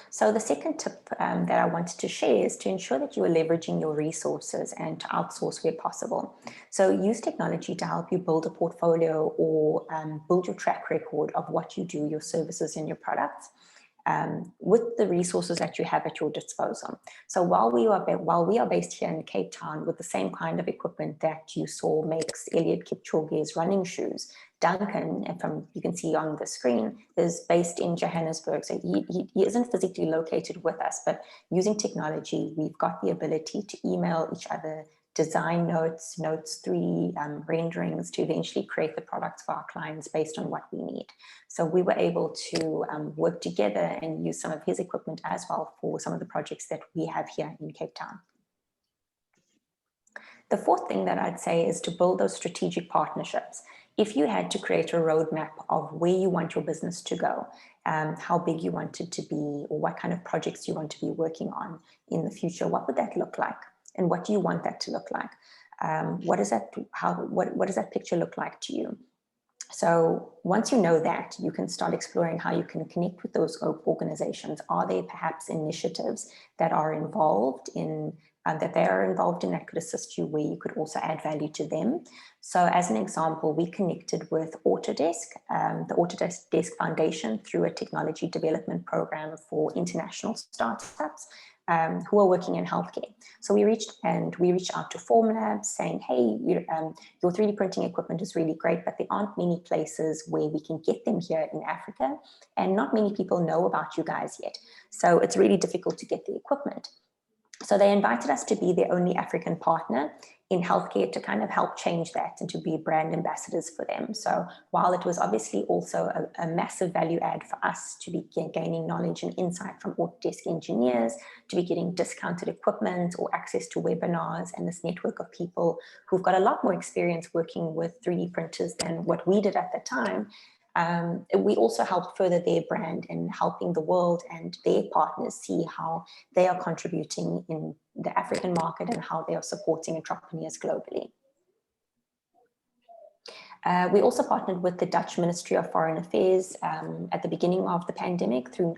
So the second tip that I wanted to share is to ensure that you are leveraging your resources and to outsource where possible. So use technology to help you build a portfolio or build your track record of what you do, your services and your products, with the resources that you have at your disposal. So while we are based here in Cape Town with the same kind of equipment that you saw makes Eliud Kipchoge's running shoes, Duncan, you can see on the screen, is based in Johannesburg. So he isn't physically located with us, but using technology, we've got the ability to email each other design notes, 3D renderings to eventually create the products for our clients based on what we need. So we were able to work together and use some of his equipment as well for some of the projects that we have here in Cape Town. The fourth thing that I'd say is to build those strategic partnerships. If you had to create a roadmap of where you want your business to go, how big you want it to be, or what kind of projects you want to be working on in the future, what would that look like? And what do you want that to look like? What does that picture look like to you? So once you know that, you can start exploring how you can connect with those organizations. Are there perhaps initiatives that are involved in that could assist you, where you could also add value to them? So as an example, we connected with Autodesk, the Autodesk Foundation, through a technology development program for international startups who are working in healthcare. So we reached out to Formlabs saying, hey, your 3D printing equipment is really great, but there aren't many places where we can get them here in Africa, and not many people know about you guys yet. So it's really difficult to get the equipment. So they invited us to be their only African partner in healthcare to kind of help change that and to be brand ambassadors for them. So while it was obviously also a massive value add for us to be gaining knowledge and insight from Autodesk engineers, to be getting discounted equipment or access to webinars and this network of people who've got a lot more experience working with 3D printers than what we did at the time, we also helped further their brand in helping the world and their partners see how they are contributing in the African market and how they are supporting entrepreneurs globally. We also partnered with the Dutch Ministry of Foreign Affairs at the beginning of the pandemic through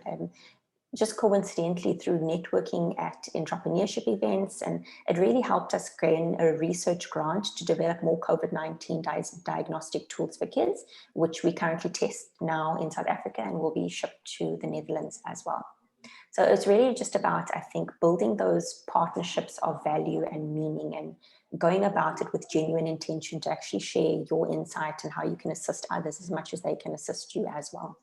just coincidentally through networking at entrepreneurship events, and it really helped us gain a research grant to develop more COVID-19 diagnostic tools for kids, which we currently test now in South Africa and will be shipped to the Netherlands as well. So it's really just about, I think, building those partnerships of value and meaning and going about it with genuine intention to actually share your insight and how you can assist others as much as they can assist you as well.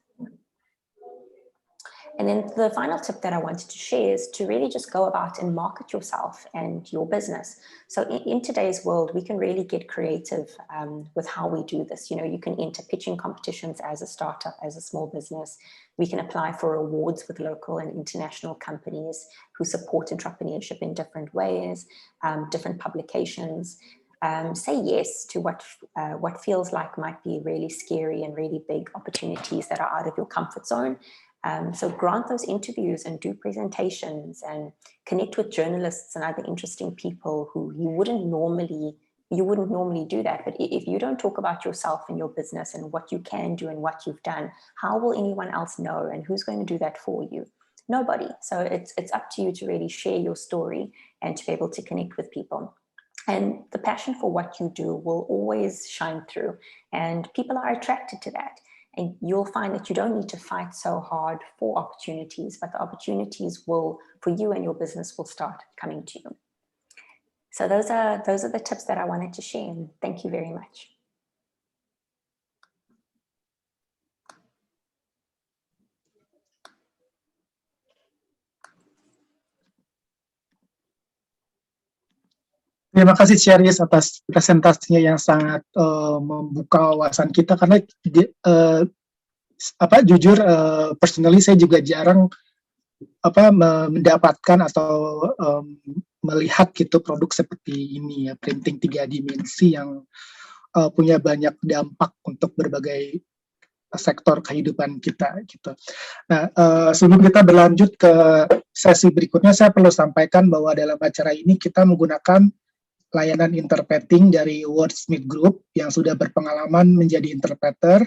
And then the final tip that I wanted to share is to really just go about and market yourself and your business. So in today's world, we can really get creative with how we do this. You know, you can enter pitching competitions as a startup, as a small business. We can apply for awards with local and international companies who support entrepreneurship in different ways, different publications. Say yes to what feels like might be really scary and really big opportunities that are out of your comfort zone. So grant those interviews and do presentations and connect with journalists and other interesting people who you wouldn't normally do that. But if you don't talk about yourself and your business and what you can do and what you've done, how will anyone else know? And who's going to do that for you? Nobody. So it's up to you to really share your story and to be able to connect with people. And the passion for what you do will always shine through, and people are attracted to that. And you'll find that you don't need to fight so hard for opportunities, but the opportunities will, for you and your business, will start coming to you. So those are the tips that I wanted to share. And thank you very much. Terima kasih Cheris atas presentasinya yang sangat membuka wawasan kita, karena jujur personally saya juga jarang mendapatkan atau melihat gitu produk seperti ini ya, printing 3 dimensi yang punya banyak dampak untuk berbagai sektor kehidupan kita gitu. Nah, sebelum kita berlanjut ke sesi berikutnya, saya perlu sampaikan bahwa dalam acara ini kita menggunakan layanan interpreting dari Wordsmith Group yang sudah berpengalaman menjadi interpreter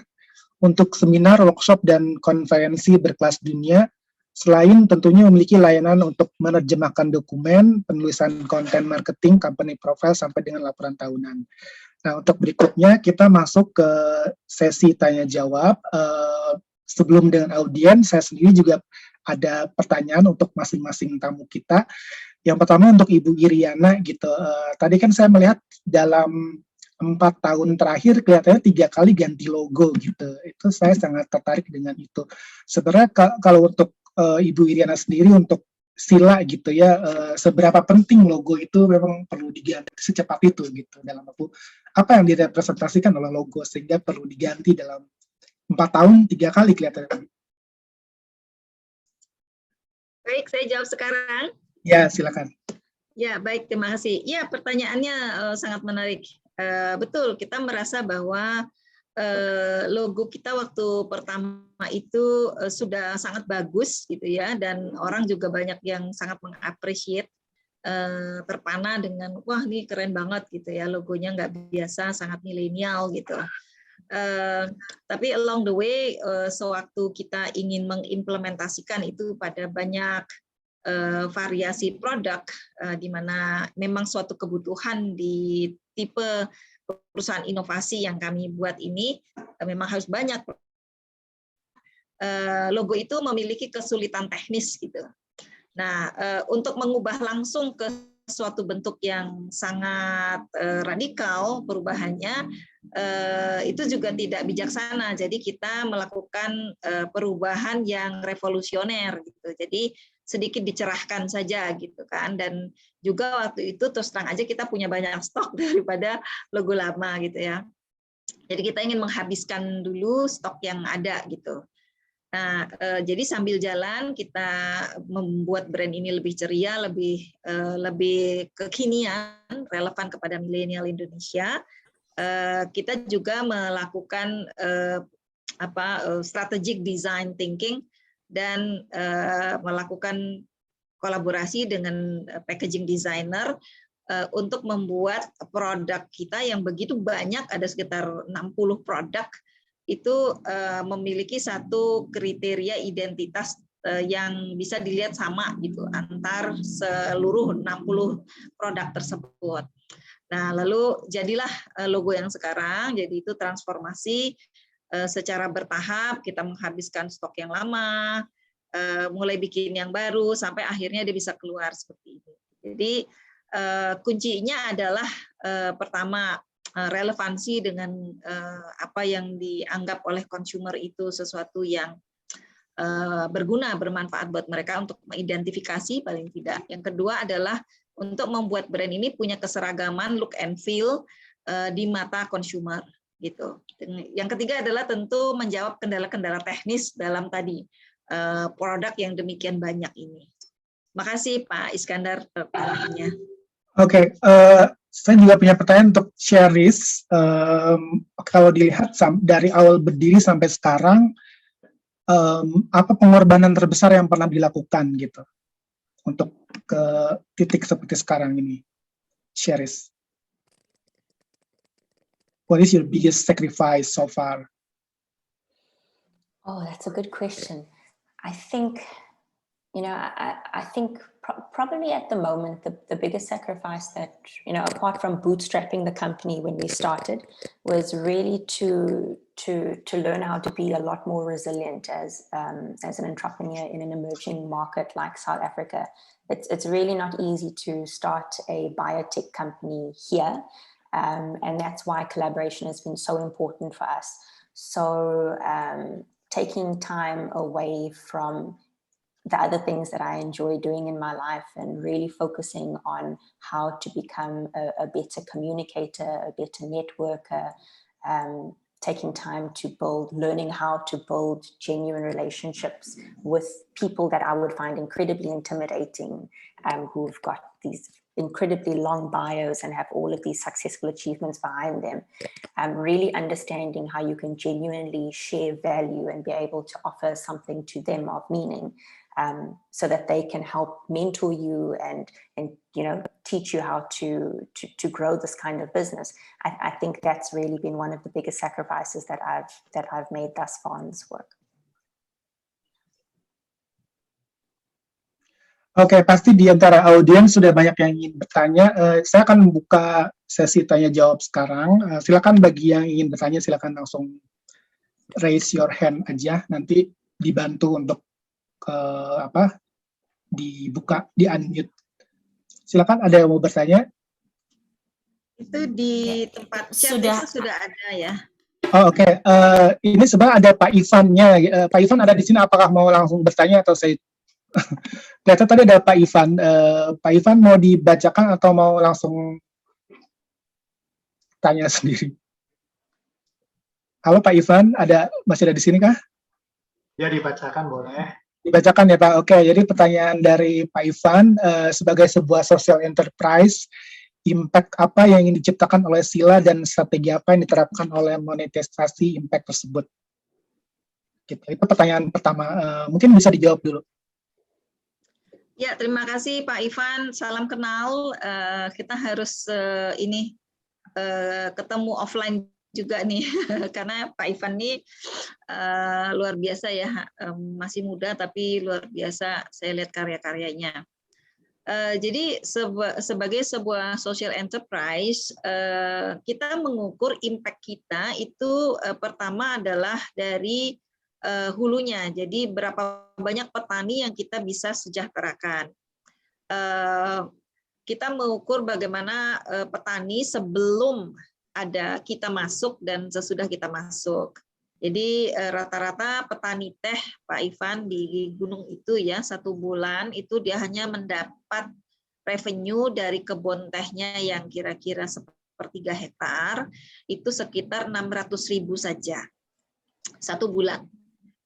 untuk seminar, workshop, dan konferensi berkelas dunia, selain tentunya memiliki layanan untuk menerjemahkan dokumen, penulisan konten marketing, company profile, sampai dengan laporan tahunan. Nah, untuk berikutnya kita masuk ke sesi tanya-jawab. Sebelum dengan audiens, saya sendiri juga ada pertanyaan untuk masing-masing tamu kita. Yang pertama untuk Ibu Iriana gitu. Tadi kan saya melihat dalam 4 tahun terakhir kelihatannya 3 kali ganti logo gitu. Itu saya sangat tertarik dengan itu. Sebenarnya kalau untuk Ibu Iriana sendiri untuk Sila gitu ya, seberapa penting logo itu memang perlu diganti secepat itu gitu, dalam waktu apa yang direpresentasikan oleh logo sehingga perlu diganti dalam 4 tahun 3 kali kelihatannya. Baik, saya jawab sekarang. Ya, silakan. Ya, baik, terima kasih. Ya, pertanyaannya sangat menarik. Betul, kita merasa bahwa logo kita waktu pertama itu sudah sangat bagus gitu ya, dan orang juga banyak yang sangat mengapresiasi, terpana dengan wah ini keren banget gitu ya, logonya nggak biasa, sangat milenial gitu. Tapi along the way, sewaktu kita ingin mengimplementasikan itu pada banyak variasi produk, di mana memang suatu kebutuhan di tipe perusahaan inovasi yang kami buat ini memang harus banyak. Logo itu memiliki kesulitan teknis gitu. Nah, untuk mengubah langsung ke suatu bentuk yang sangat radikal perubahannya, itu juga tidak bijaksana. Jadi kita melakukan perubahan yang revolusioner gitu. Jadi sedikit dicerahkan saja gitu kan, dan juga waktu itu terus terang aja kita punya banyak stok daripada logo lama gitu ya. Jadi kita ingin menghabiskan dulu stok yang ada gitu. Nah, jadi sambil jalan kita membuat brand ini lebih ceria, lebih kekinian, relevan kepada milenial Indonesia. Kita juga melakukan strategic design thinking dan melakukan kolaborasi dengan packaging designer untuk membuat produk kita yang begitu banyak, ada sekitar 60 produk, itu memiliki satu kriteria identitas yang bisa dilihat sama gitu antar seluruh 60 produk tersebut. Nah, lalu jadilah logo yang sekarang. Jadi itu transformasi secara bertahap, kita menghabiskan stok yang lama, mulai bikin yang baru sampai akhirnya dia bisa keluar seperti itu. Jadi kuncinya adalah pertama relevansi dengan apa yang dianggap oleh consumer itu sesuatu yang berguna, bermanfaat buat mereka untuk mengidentifikasi paling tidak. Yang kedua adalah untuk membuat brand ini punya keseragaman look and feel di mata consumer gitu. Yang ketiga adalah tentu menjawab kendala-kendala teknis dalam tadi produk yang demikian banyak ini. Makasih Pak Iskandar pertanyaannya. Oke, saya juga punya pertanyaan untuk Sheris. Kalau dilihat dari awal berdiri sampai sekarang, apa pengorbanan terbesar yang pernah dilakukan gitu untuk ke titik seperti sekarang ini, Sheris? What is your biggest sacrifice so far? Oh, that's a good question. I think, you know, I think probably at the moment, the biggest sacrifice that, you know, apart from bootstrapping the company when we started, was really to learn how to be a lot more resilient as an entrepreneur in an emerging market like South Africa. It's really not easy to start a biotech company here. And that's why collaboration has been so important for us. So taking time away from the other things that I enjoy doing in my life and really focusing on how to become a better communicator, a better networker, taking time to learning how to build genuine relationships with people that I would find incredibly intimidating, who've got these incredibly long bios and have all of these successful achievements behind them. Really understanding how you can genuinely share value and be able to offer something to them of meaning, so that they can help mentor you and you know, teach you how to grow this kind of business. I think that's really been one of the biggest sacrifices that I've made thus far in this work. Oke, pasti di antara audiens sudah banyak yang ingin bertanya. Saya akan membuka sesi tanya jawab sekarang. Silakan bagi yang ingin bertanya, silakan langsung raise your hand aja. Nanti dibantu untuk dibuka, di unmute. Silakan, ada yang mau bertanya? Itu di tempat chat sudah ada ya. Oh, oke. Ini sebenarnya ada Pak Ivan-nya. Pak Ivan ada di sini. Apakah mau langsung bertanya atau saya? Ternyata tadi ada Pak Ivan. Pak Ivan mau dibacakan atau mau langsung tanya sendiri? Halo Pak Ivan, masih ada di sini kah? Ya, dibacakan boleh. Dibacakan ya Pak. Oke, jadi pertanyaan dari Pak Ivan, sebagai sebuah social enterprise, impact apa yang ingin diciptakan oleh Sila dan strategi apa yang diterapkan oleh monetisasi impact tersebut? Gitu. Itu pertanyaan pertama. Mungkin bisa dijawab dulu. Ya, terima kasih Pak Ivan. Salam kenal. Kita harus ketemu offline juga nih, karena Pak Ivan ini luar biasa ya, masih muda tapi luar biasa. Saya lihat karya-karyanya. Jadi sebagai sebuah social enterprise, kita mengukur impact kita itu pertama adalah dari hulunya. Jadi berapa banyak petani yang kita bisa sejahterakan. Kita mengukur bagaimana petani sebelum ada kita masuk dan sesudah kita masuk. Jadi rata-rata petani teh Pak Ivan di gunung itu ya, 1 bulan itu dia hanya mendapat revenue dari kebun tehnya yang kira-kira 1/3 hektar itu sekitar 600.000 saja 1 bulan.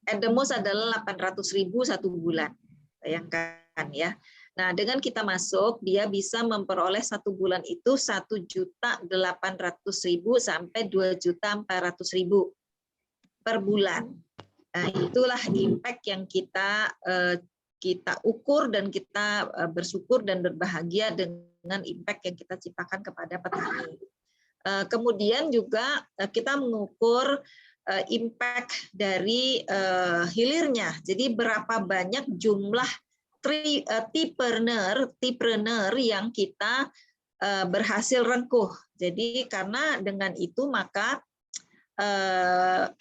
At the most adalah 800.000 1 bulan. Bayangkan ya. Nah, dengan kita masuk, dia bisa memperoleh 1 bulan itu 1.800.000 sampai 2.400.000 per bulan. Nah, itulah impact yang kita ukur dan kita bersyukur dan berbahagia dengan impact yang kita ciptakan kepada petani. Kemudian juga kita mengukur impact dari hilirnya. Jadi berapa banyak jumlah tipreneur yang kita berhasil rengkuh. Jadi karena dengan itu maka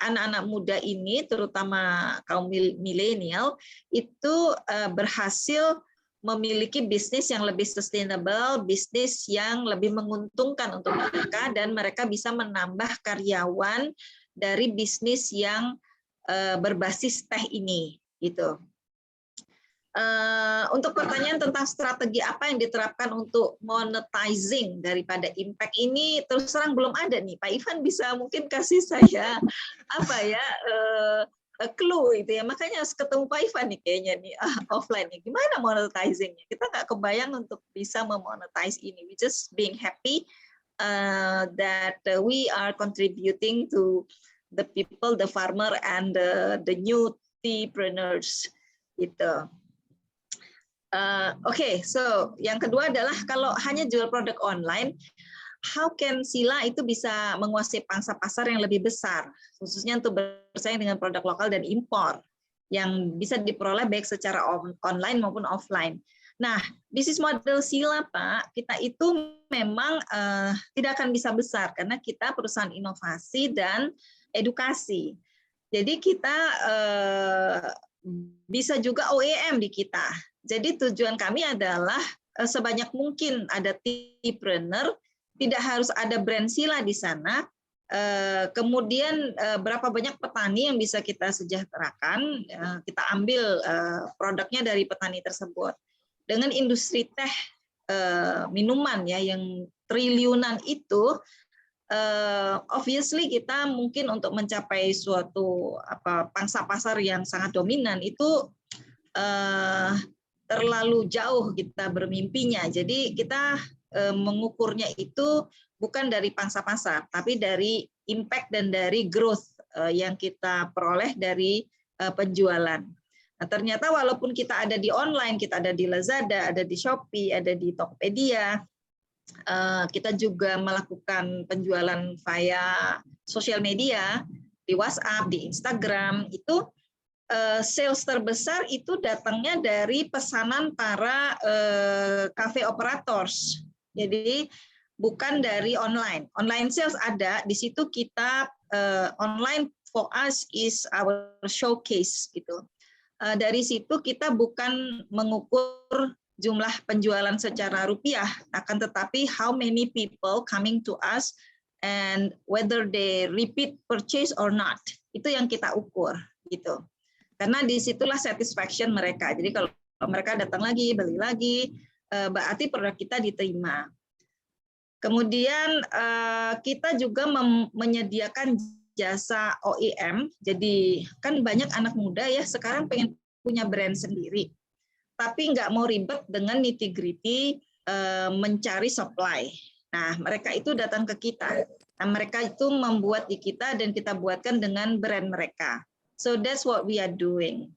anak-anak muda ini, terutama kaum milenial, itu berhasil memiliki bisnis yang lebih sustainable, bisnis yang lebih menguntungkan untuk mereka, dan mereka bisa menambah karyawan dari bisnis yang berbasis teh ini, gitu. Untuk pertanyaan tentang strategi apa yang diterapkan untuk monetizing daripada impact ini, terus terang belum ada nih. Pak Ivan bisa mungkin kasih saya apa ya clue itu ya. Makanya harus ketemu Pak Ivan nih kayaknya nih offline nih. Gimana monetizingnya? Kita nggak kebayang untuk bisa memonetize ini. We just being happy that we are contributing to the people, the farmer, and the new teapreneurs gitu. Oke, so yang kedua adalah kalau hanya jual produk online, how can Sila itu bisa menguasai pangsa pasar yang lebih besar, khususnya untuk bersaing dengan produk lokal dan impor yang bisa diperoleh baik secara online maupun offline. Nah, bisnis model Sila, Pak, kita itu memang tidak akan bisa besar karena kita perusahaan inovasi dan edukasi. Jadi kita bisa juga OEM di kita. Jadi tujuan kami adalah sebanyak mungkin ada tipreneur, tidak harus ada brand Sila di sana. Kemudian berapa banyak petani yang bisa kita sejahterakan, kita ambil produknya dari petani tersebut. Dengan industri teh minuman ya yang triliunan itu, obviously kita mungkin untuk mencapai suatu pangsa pasar yang sangat dominan itu terlalu jauh kita bermimpinya. Jadi kita mengukurnya itu bukan dari pangsa pasar, tapi dari impact dan dari growth yang kita peroleh dari penjualan. Nah, ternyata walaupun kita ada di online, kita ada di Lazada, ada di Shopee, ada di Tokopedia, kita juga melakukan penjualan via sosial media, di WhatsApp, di Instagram, itu sales terbesar itu datangnya dari pesanan para cafe operators. Jadi bukan dari online. Online sales ada, di situ kita online for us is our showcase gitu. Dari situ kita bukan mengukur jumlah penjualan secara rupiah, akan tetapi how many people coming to us and whether they repeat purchase or not. Itu yang kita ukur gitu. Karena disitulah satisfaction mereka. Jadi kalau mereka datang lagi, beli lagi, berarti produk kita diterima. Kemudian kita juga menyediakan jasa OEM. Jadi kan banyak anak muda ya sekarang pengen punya brand sendiri, tapi nggak mau ribet dengan nitty-gritty mencari supply. Nah, mereka itu datang ke kita. Nah, mereka itu membuat di kita dan kita buatkan dengan brand mereka. So that's what we are doing.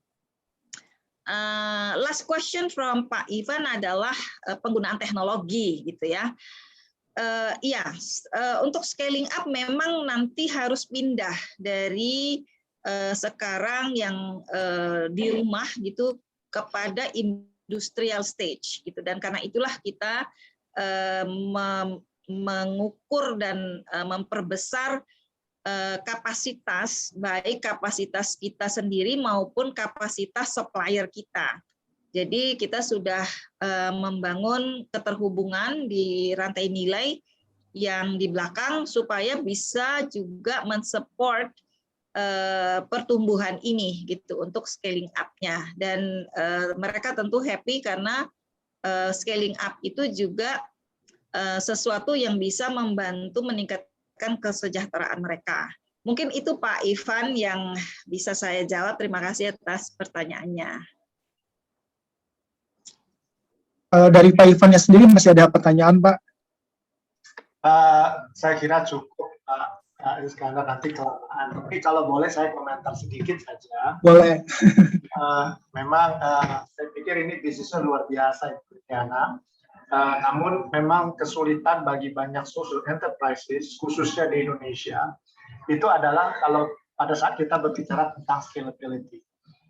Last question from Pak Ivan adalah penggunaan teknologi, gitu ya. Untuk scaling up memang nanti harus pindah dari sekarang yang di rumah gitu kepada industrial stage, gitu. Dan karena itulah kita mengukur dan memperbesar kapasitas, baik kapasitas kita sendiri maupun kapasitas supplier kita. Jadi kita sudah membangun keterhubungan di rantai nilai yang di belakang supaya bisa juga mensupport pertumbuhan ini gitu untuk scaling up-nya. Dan mereka tentu happy karena scaling up itu juga sesuatu yang bisa membantu meningkatkan kesejahteraan mereka. Mungkin itu Pak Ivan yang bisa saya jawab. Terima kasih atas pertanyaannya. Dari Pak Ivannya sendiri masih ada pertanyaan, Pak? Saya kira cukup, Pak Iskandar, nanti kelamaan. Tapi kalau boleh saya komentar sedikit saja. Boleh. Memang saya pikir ini bisnisnya luar biasa, Diana. Namun memang kesulitan bagi banyak social enterprises, khususnya di Indonesia, itu adalah kalau pada saat kita berbicara tentang scalability.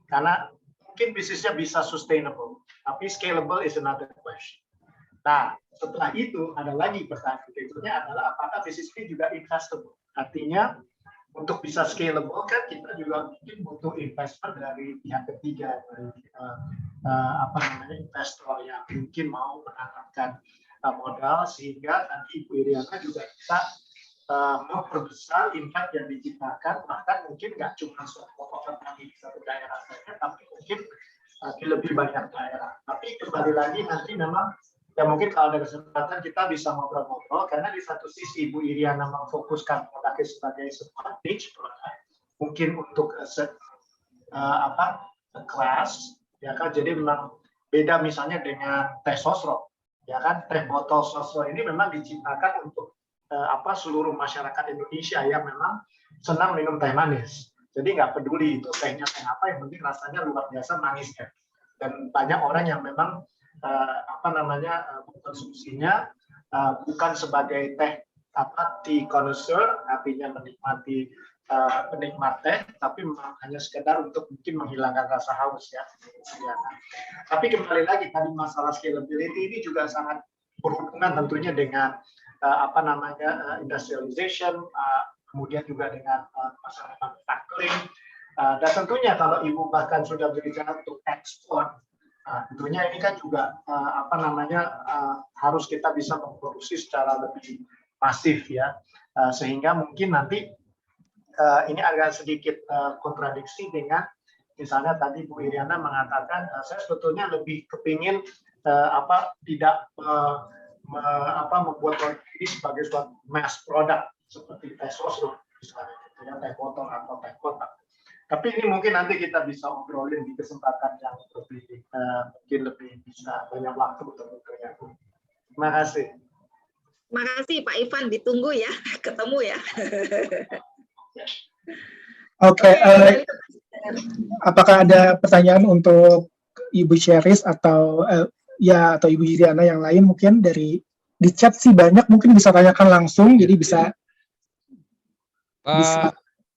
Karena mungkin bisnisnya bisa sustainable, tapi scalable is another question. Nah, setelah itu ada lagi pertanyaan berikutnya adalah apakah bisnis ini juga investable? Artinya untuk bisa scalable kan kita juga mungkin butuh investment dari pihak ketiga, dari investor yang mungkin mau menanamkan modal sehingga nanti Ibu Iriana juga bisa memperbesar impact yang diciptakan, bahkan mungkin nggak cuma suatu petani di satu daerah saja, tapi mungkin di lebih banyak daerah. Tapi kembali lagi nanti memang ya mungkin kalau ada kesempatan kita bisa ngobrol-ngobrol, karena di satu sisi Ibu Iriana memfokuskan produk sebagai sebuah niche product, mungkin untuk kelas, ya kan, jadi memang beda misalnya dengan teh sosro, ya kan, teh botol sosro ini memang diciptakan untuk seluruh masyarakat Indonesia yang memang senang minum teh manis. Jadi nggak peduli itu tehnya teh apa, yang penting rasanya luar biasa manisnya. Dan banyak orang yang memang mengkonsumsinya bukan sebagai teh tea connoisseur, artinya menikmati penikmat teh, tapi memang hanya sekedar untuk mungkin menghilangkan rasa haus ya. Tapi kembali lagi tadi masalah scalability ini juga sangat berhubungan tentunya dengan industrialization, kemudian juga dengan masalah manufacturing, dan tentunya kalau Ibu bahkan sudah berbicara untuk ekspor, tentunya ini kan juga harus kita bisa memproduksi secara lebih masif ya, sehingga mungkin nanti ini agak sedikit kontradiksi dengan misalnya tadi Bu Iriana mengatakan saya sebetulnya lebih kepingin tidak membuat produk ini sebagai suatu mass product seperti teh sosro misalnya, teh botol atau teh kotak. Tapi ini mungkin nanti kita bisa obrolin di kesempatan yang mungkin lebih bisa banyak waktu untuk bertanya. Terima kasih. Terima kasih Pak Ivan, ditunggu ya, ketemu ya. Oke, apakah ada pertanyaan untuk Ibu Sheris atau atau Ibu Iriana yang lain mungkin di chat sih banyak, mungkin bisa tanyakan langsung, jadi bisa.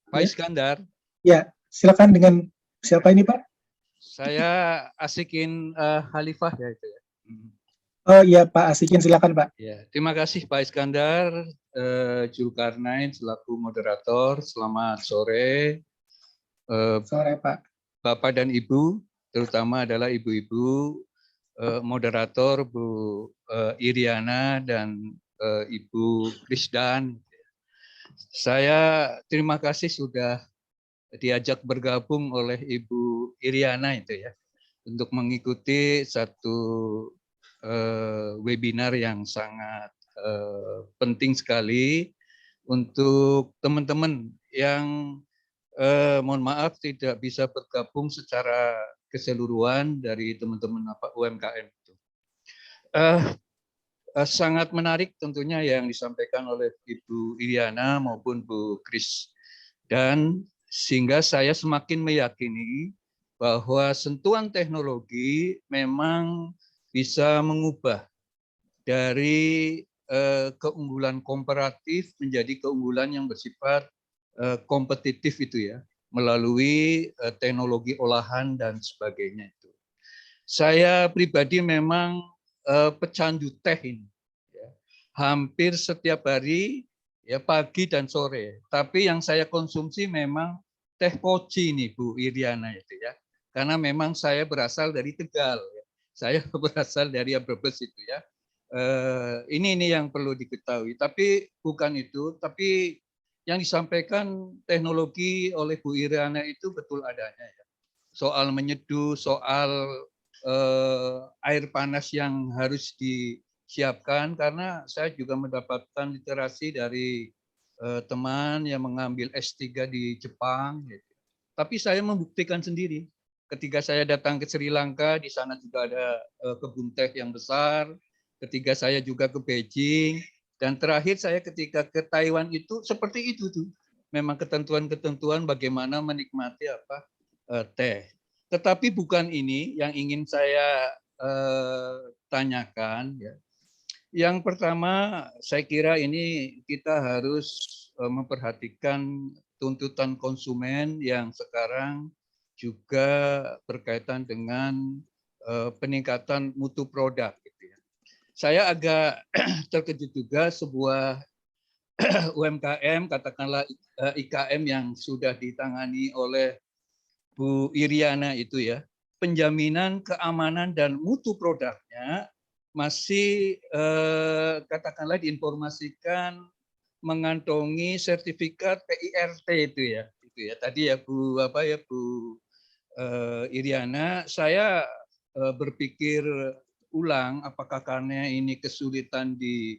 Pak Iskandar. Ya, silakan, dengan siapa ini Pak? Saya Asikin Khalifah ya itu ya. Oh iya Pak Asikin, silakan Pak. Ya, terima kasih Pak Iskandar, Zulkarnain selaku moderator. Selamat sore. Sore Pak. Bapak dan Ibu, terutama adalah ibu-ibu moderator Bu Iriana dan Ibu Krisdan. Saya terima kasih sudah diajak bergabung oleh Ibu Iriana itu ya, untuk mengikuti satu webinar yang sangat penting sekali untuk teman-teman yang mohon maaf tidak bisa bergabung secara keseluruhan dari teman-teman UMKM itu. Sangat menarik tentunya yang disampaikan oleh Ibu Iriana maupun Bu Kris, dan sehingga saya semakin meyakini bahwa sentuhan teknologi memang bisa mengubah dari keunggulan komparatif menjadi keunggulan yang bersifat kompetitif itu ya, melalui teknologi olahan dan sebagainya itu. Saya pribadi memang pecandu teh ini, ya. Hampir setiap hari ya, pagi dan sore. Tapi yang saya konsumsi memang teh koci nih Bu Iriana itu ya, karena memang saya berasal dari Tegal, ya. Saya berasal dari Brebes itu ya. Ini yang perlu diketahui. Tapi bukan itu, tapi yang disampaikan teknologi oleh Bu Iriana itu betul adanya ya. Soal menyeduh, soal air panas yang harus disiapkan, karena saya juga mendapatkan literasi dari teman yang mengambil S3 di Jepang. Gitu. Tapi saya membuktikan sendiri. Ketika saya datang ke Sri Lanka, di sana juga ada kebun teh yang besar. Ketika saya juga ke Beijing, dan terakhir saya ketika ke Taiwan itu seperti itu tuh. Memang ketentuan-ketentuan bagaimana menikmati teh. Tetapi bukan ini yang ingin saya tanyakan. Ya. Yang pertama, saya kira ini kita harus memperhatikan tuntutan konsumen yang sekarang juga berkaitan dengan peningkatan mutu produk. Gitu ya. Saya agak terkejut juga sebuah UMKM, katakanlah IKM yang sudah ditangani oleh Bu Iriana itu ya, penjaminan keamanan dan mutu produknya masih katakanlah diinformasikan mengantongi sertifikat PIRT itu ya. Tadi ya Bu Iriana, saya berpikir ulang apakah karena ini kesulitan di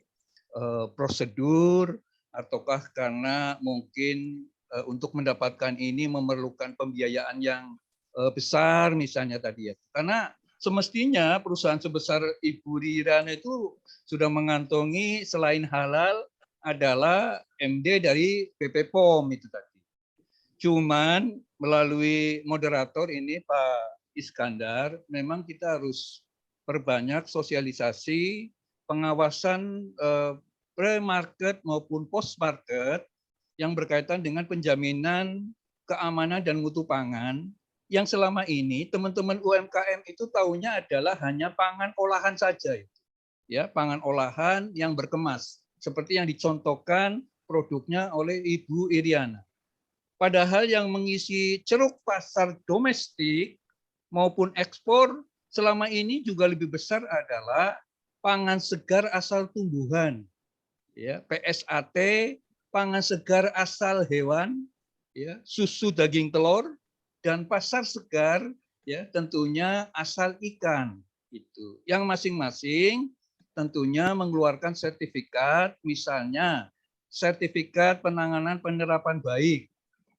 prosedur ataukah karena mungkin untuk mendapatkan ini memerlukan pembiayaan yang besar misalnya tadi ya. Karena semestinya perusahaan sebesar Ibu Iriana itu sudah mengantongi selain halal adalah MD dari BP POM itu tadi. Cuman melalui moderator ini Pak Iskandar, memang kita harus perbanyak sosialisasi, pengawasan pre-market maupun post-market yang berkaitan dengan penjaminan keamanan dan mutu pangan yang selama ini teman-teman UMKM itu taunya adalah hanya pangan olahan saja. Ya, pangan olahan yang berkemas, seperti yang dicontohkan produknya oleh Ibu Iriana. Padahal yang mengisi ceruk pasar domestik maupun ekspor selama ini juga lebih besar adalah pangan segar asal tumbuhan, ya, PSAT, pangan segar asal hewan, ya, susu daging telur, dan pasar segar, ya, tentunya asal ikan. Itu yang masing-masing tentunya mengeluarkan sertifikat, misalnya sertifikat penanganan penerapan baik,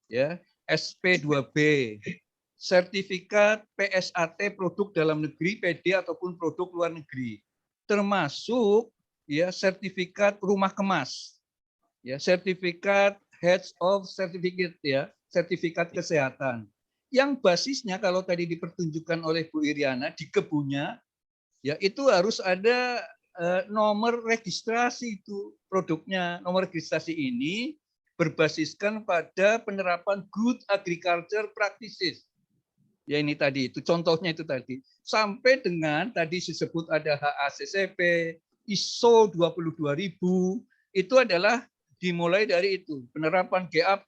ya, SP2B, sertifikat PSAT produk dalam negeri, PD ataupun produk luar negeri, termasuk ya sertifikat rumah kemas, ya, sertifikat Heads of Certificate, ya, sertifikat kesehatan. Yang basisnya kalau tadi dipertunjukkan oleh Bu Iriana di kebunnya, ya itu harus ada nomor registrasi itu produknya. Nomor registrasi ini berbasiskan pada penerapan Good Agriculture Practices. Ya ini tadi, itu contohnya itu tadi. Sampai dengan tadi disebut ada HACCP, ISO 22000, itu adalah dimulai dari itu. Penerapan GAP,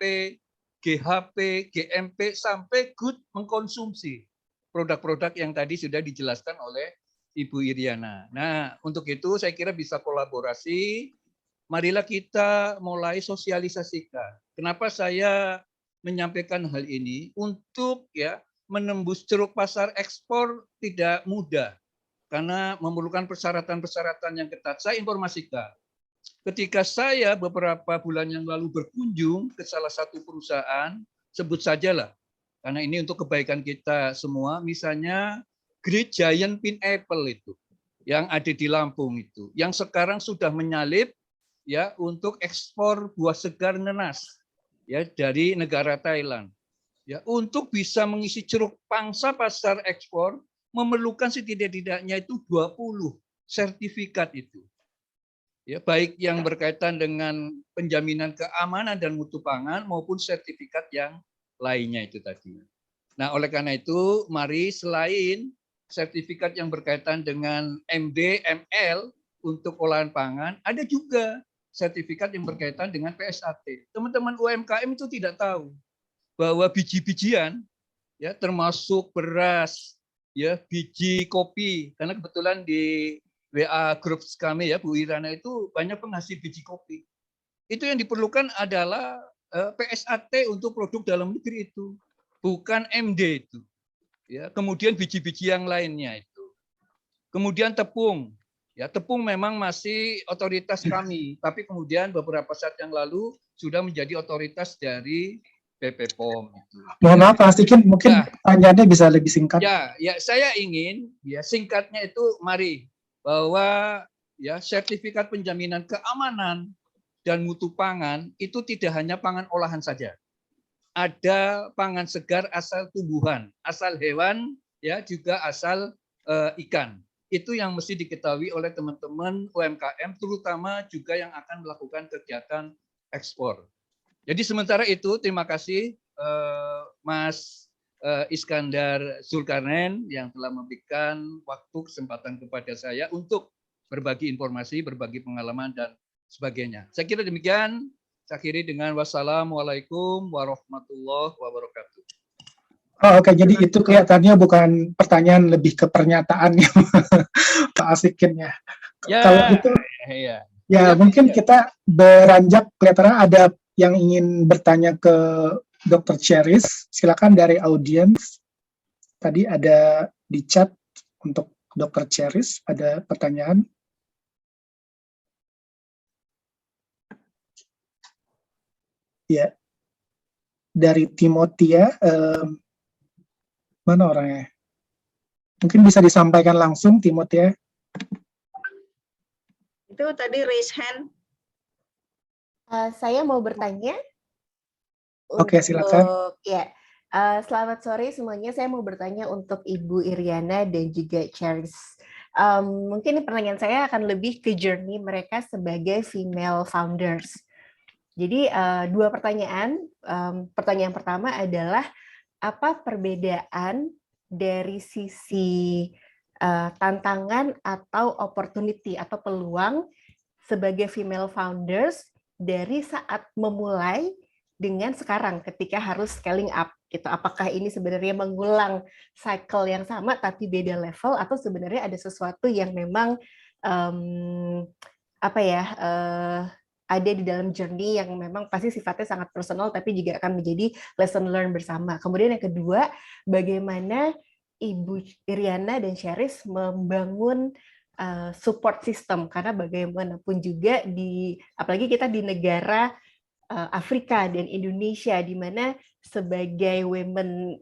GHP, GMP, sampai good mengkonsumsi produk-produk yang tadi sudah dijelaskan oleh Ibu Iriana. Nah, untuk itu saya kira bisa kolaborasi. Marilah kita mulai sosialisasikan. Kenapa saya menyampaikan hal ini? Untuk ya menembus ceruk pasar ekspor tidak mudah karena memerlukan persyaratan-persyaratan yang ketat. Saya informasikan, ketika saya beberapa bulan yang lalu berkunjung ke salah satu perusahaan, sebut sajalah, karena ini untuk kebaikan kita semua, misalnya Great Giant Pineapple itu, yang ada di Lampung itu, yang sekarang sudah menyalip ya untuk ekspor buah segar nenas ya dari negara Thailand. Ya, untuk bisa mengisi ceruk pangsa pasar ekspor memerlukan setidak-tidaknya itu 20 sertifikat itu. Ya, baik yang berkaitan dengan penjaminan keamanan dan mutu pangan maupun sertifikat yang lainnya itu tadi. Nah, oleh karena itu mari selain sertifikat yang berkaitan dengan MD, ML untuk olahan pangan, ada juga sertifikat yang berkaitan dengan PSAT. Teman-teman UMKM itu tidak tahu bahwa biji-bijian ya termasuk beras, ya, biji kopi, karena kebetulan di WA grup kami ya Bu Iriana itu banyak penghasil biji kopi. Itu yang diperlukan adalah PSAT untuk produk dalam negeri itu, bukan MD itu. Ya, kemudian biji-biji yang lainnya itu. Kemudian tepung. Ya, tepung memang masih otoritas kami, tapi kemudian beberapa saat yang lalu sudah menjadi otoritas dari BP POM. Mohon maaf, Pak Astikin, mungkin pertanyaannya bisa lebih singkat. Ya, saya ingin ya singkatnya itu mari bahwa ya sertifikat penjaminan keamanan dan mutu pangan itu tidak hanya pangan olahan saja. Ada pangan segar asal tumbuhan, asal hewan, ya juga asal ikan. Itu yang mesti diketahui oleh teman-teman UMKM, terutama juga yang akan melakukan kegiatan ekspor. Jadi sementara itu terima kasih Mas Iskandar Zulkarnain yang telah memberikan waktu kesempatan kepada saya untuk berbagi informasi, berbagi pengalaman dan sebagainya. Saya kira demikian. Saya akhiri dengan wassalamualaikum warahmatullahi wabarakatuh. Oh, oke, jadi itu kelihatannya bukan pertanyaan, lebih ke pernyataan ya, Pak Asikin ya. Kalau gitu, ya mungkin kita beranjak, kelihatannya ada yang ingin bertanya ke Dr. Cheris. Silakan dari audiens. Tadi ada di chat untuk Dr. Cheris, ada pertanyaan. Ya, dari Timotia. Mana orangnya? Mungkin bisa disampaikan langsung, Timotia. Itu tadi raise hand. Saya mau bertanya. Oke, silakan. Ya, selamat sore semuanya. Saya mau bertanya untuk Ibu Iriana dan juga Cheris. Mungkin pertanyaan saya akan lebih ke journey mereka sebagai female founders. Jadi dua pertanyaan. Pertanyaan pertama adalah, apa perbedaan dari sisi tantangan atau opportunity atau peluang sebagai female founders dari saat memulai dengan sekarang ketika harus scaling up gitu. Apakah ini sebenarnya mengulang cycle yang sama tapi beda level, atau sebenarnya ada sesuatu yang memang ada di dalam journey yang memang pasti sifatnya sangat personal tapi juga akan menjadi lesson learn bersama. Kemudian yang kedua, bagaimana Ibu Iriana dan Cheris membangun support system, karena bagaimanapun juga apalagi kita di negara Afrika dan Indonesia, di mana sebagai women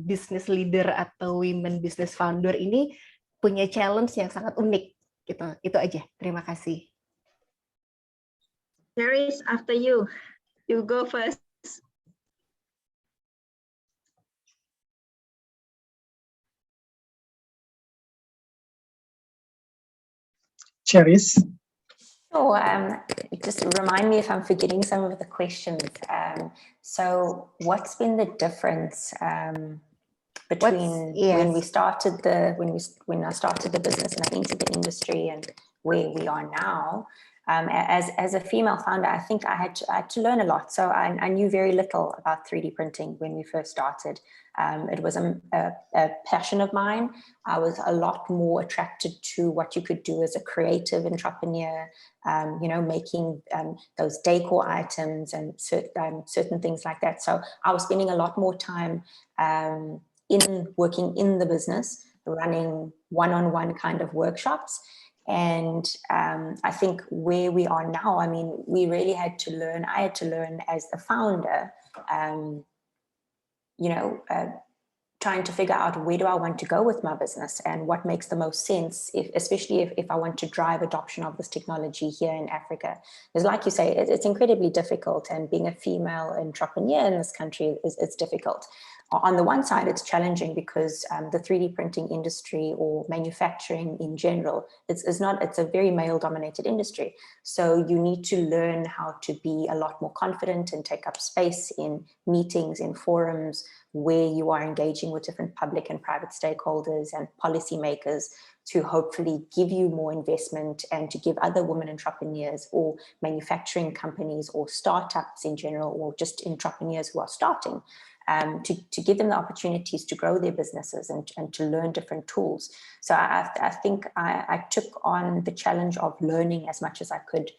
business leader atau women business founder ini punya challenge yang sangat unik gitu. Itu aja. Terima kasih. Cheris, after you. You go first. Cheris. Sure. Just remind me if I'm forgetting some of the questions. So what's been the difference between when I started the business and I entered the industry and where we are now? As a female founder, I think I had to learn a lot. So I knew very little about 3D printing when we first started. It was a passion of mine. I was a lot more attracted to what you could do as a creative entrepreneur, making those decor items and certain things like that. So I was spending a lot more time working in the business, running one-on-one kind of workshops. And I think where we are now, I mean, we really had to learn, I had to learn as the founder, trying to figure out where do I want to go with my business and what makes the most sense, especially if I want to drive adoption of this technology here in Africa. Because like you say, it's incredibly difficult, and being a female entrepreneur in this country is difficult. On the one side, it's challenging because the 3D printing industry or manufacturing in general, it's a very male-dominated industry. So you need to learn how to be a lot more confident and take up space in meetings, in forums, where you are engaging with different public and private stakeholders and policymakers to hopefully give you more investment and to give other women entrepreneurs or manufacturing companies or startups in general, or just entrepreneurs who are starting, to give them the opportunities to grow their businesses and to learn different tools. So I think I took on the challenge of learning as much as I could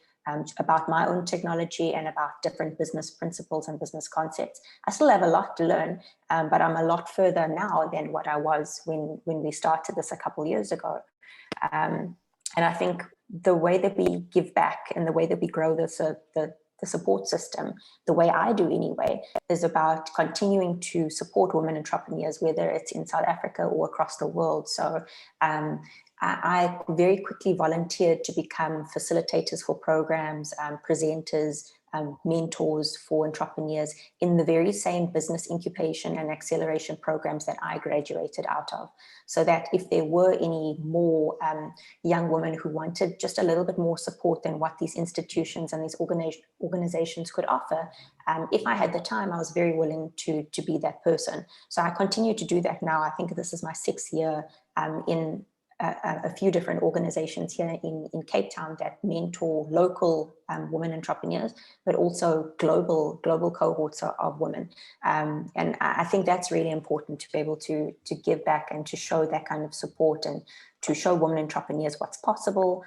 about my own technology and about different business principles and business concepts. I still have a lot to learn, but I'm a lot further now than what I was when we started this a couple of years ago. And I think the way that we give back and the way that we grow the support system, the way I do anyway, is about continuing to support women entrepreneurs, whether it's in South Africa or across the world. So I very quickly volunteered to become facilitators for programs, presenters, mentors for entrepreneurs in the very same business incubation and acceleration programs that I graduated out of. So that if there were any more young women who wanted just a little bit more support than what these institutions and these organizations could offer, if I had the time, I was very willing to be that person. So I continue to do that now. I think this is my 6th year in a few different organizations here in Cape Town that mentor local women entrepreneurs, but also global cohorts of women. And I think that's really important to be able to give back and to show that kind of support and to show women entrepreneurs what's possible,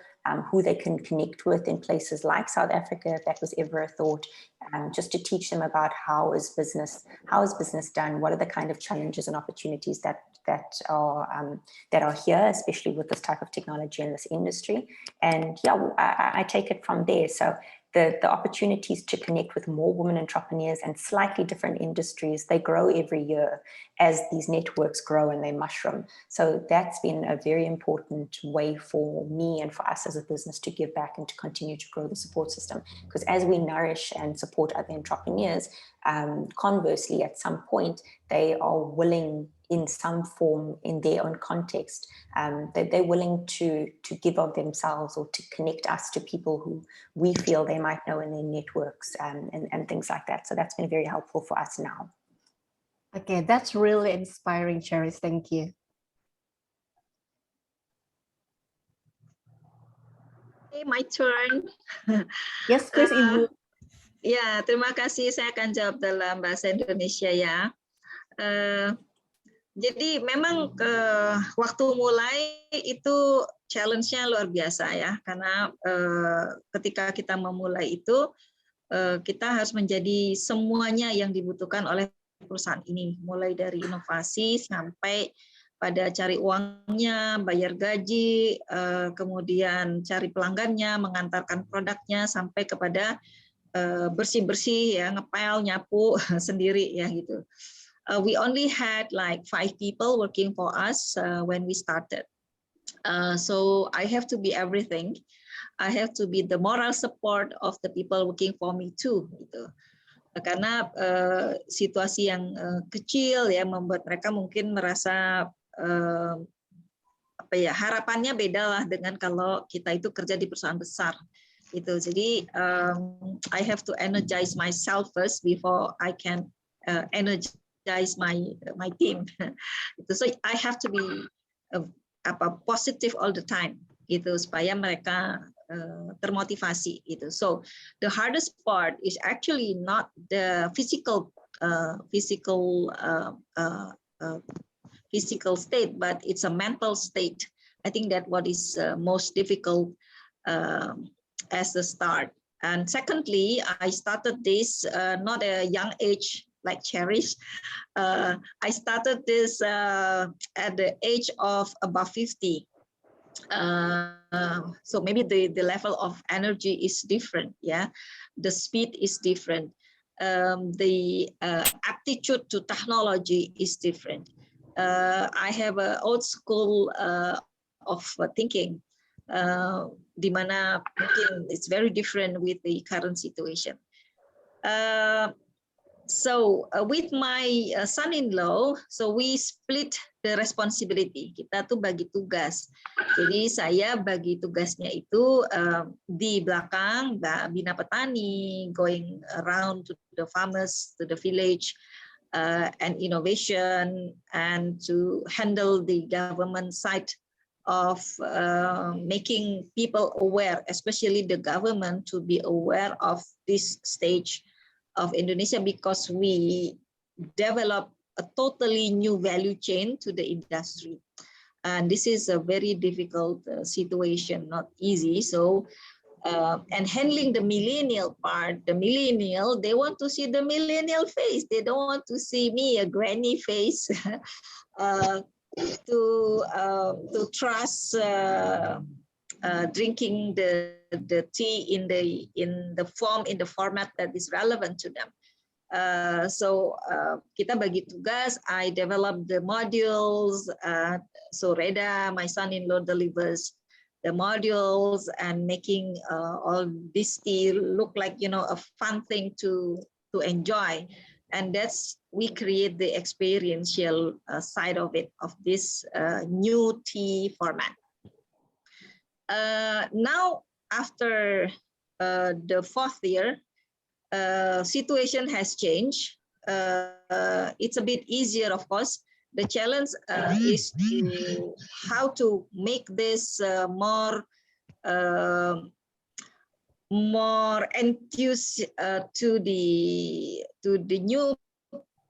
who they can connect with in places like South Africa, if that was ever a thought, just to teach them about how is business done, what are the kind of challenges and opportunities that are here, especially with this type of technology in this industry. And yeah, I take it from there. So the opportunities to connect with more women entrepreneurs and slightly different industries, they grow every year as these networks grow and they mushroom. So that's been a very important way for me and for us as a business to give back and to continue to grow the support system. Because as we nourish and support other entrepreneurs, conversely, at some point, they are willing in some form, in their own context, that they're willing to give of themselves or to connect us to people who we feel they might know in their networks and things like that. So that's been very helpful for us now. Okay, that's really inspiring, Cherise. Thank you. Okay, my turn. Yes, please, Ibu. Ya, terima kasih. Saya akan jawab dalam bahasa Indonesia ya. Jadi memang waktu mulai itu challenge-nya luar biasa ya, karena ketika kita memulai itu kita harus menjadi semuanya yang dibutuhkan oleh perusahaan ini, mulai dari inovasi sampai pada cari uangnya, bayar gaji, kemudian cari pelanggannya, mengantarkan produknya sampai kepada bersih-bersih ya, ngepel, nyapu sendiri ya gitu. We only had like 5 people working for us when we started. So I have to be everything. I have to be the moral support of the people working for me too. Gitu. Karena situasi yang kecil ya membuat mereka mungkin merasa harapannya beda lah dengan kalau kita itu kerja di perusahaan besar. Gitu. Jadi I have to energize myself first before I can energize my team. So I have to be positive all the time gitu supaya mereka termotivasi gitu. So the hardest part is actually not the physical state, but it's a mental state. I think that what is most difficult as the start. And secondly, I started this not a young age like Cherise. I started this at the age of about 50. So maybe the level of energy is different, yeah. The speed is different. The aptitude to technology is different. I have an old school of thinking, di mana mungkin it's very different with the current situation. So with my son-in-law, so we split the responsibility. Kita tuh bagi tugas. Jadi saya bagi tugasnya itu di belakang Bina Petani, going around to the farmers, to the village, and innovation, and to handle the government side of making people aware, especially the government, to be aware of this stage of Indonesia, because we develop a totally new value chain to the industry. And this is a very difficult situation, not easy. So, and handling the millennial part, the millennial, they want to see the millennial face. They don't want to see me, a granny face, to trust drinking the tea in the format that is relevant to them. So kita bagi tugas. I develop the modules. So Reda, my son-in-law, delivers the modules and making all this look like, you know, a fun thing to enjoy. And that's, we create the experiential side of it, of this new tea format. Now, after the 4th year, situation has changed. It's a bit easier, of course. The challenge is to how to make this more enthused to the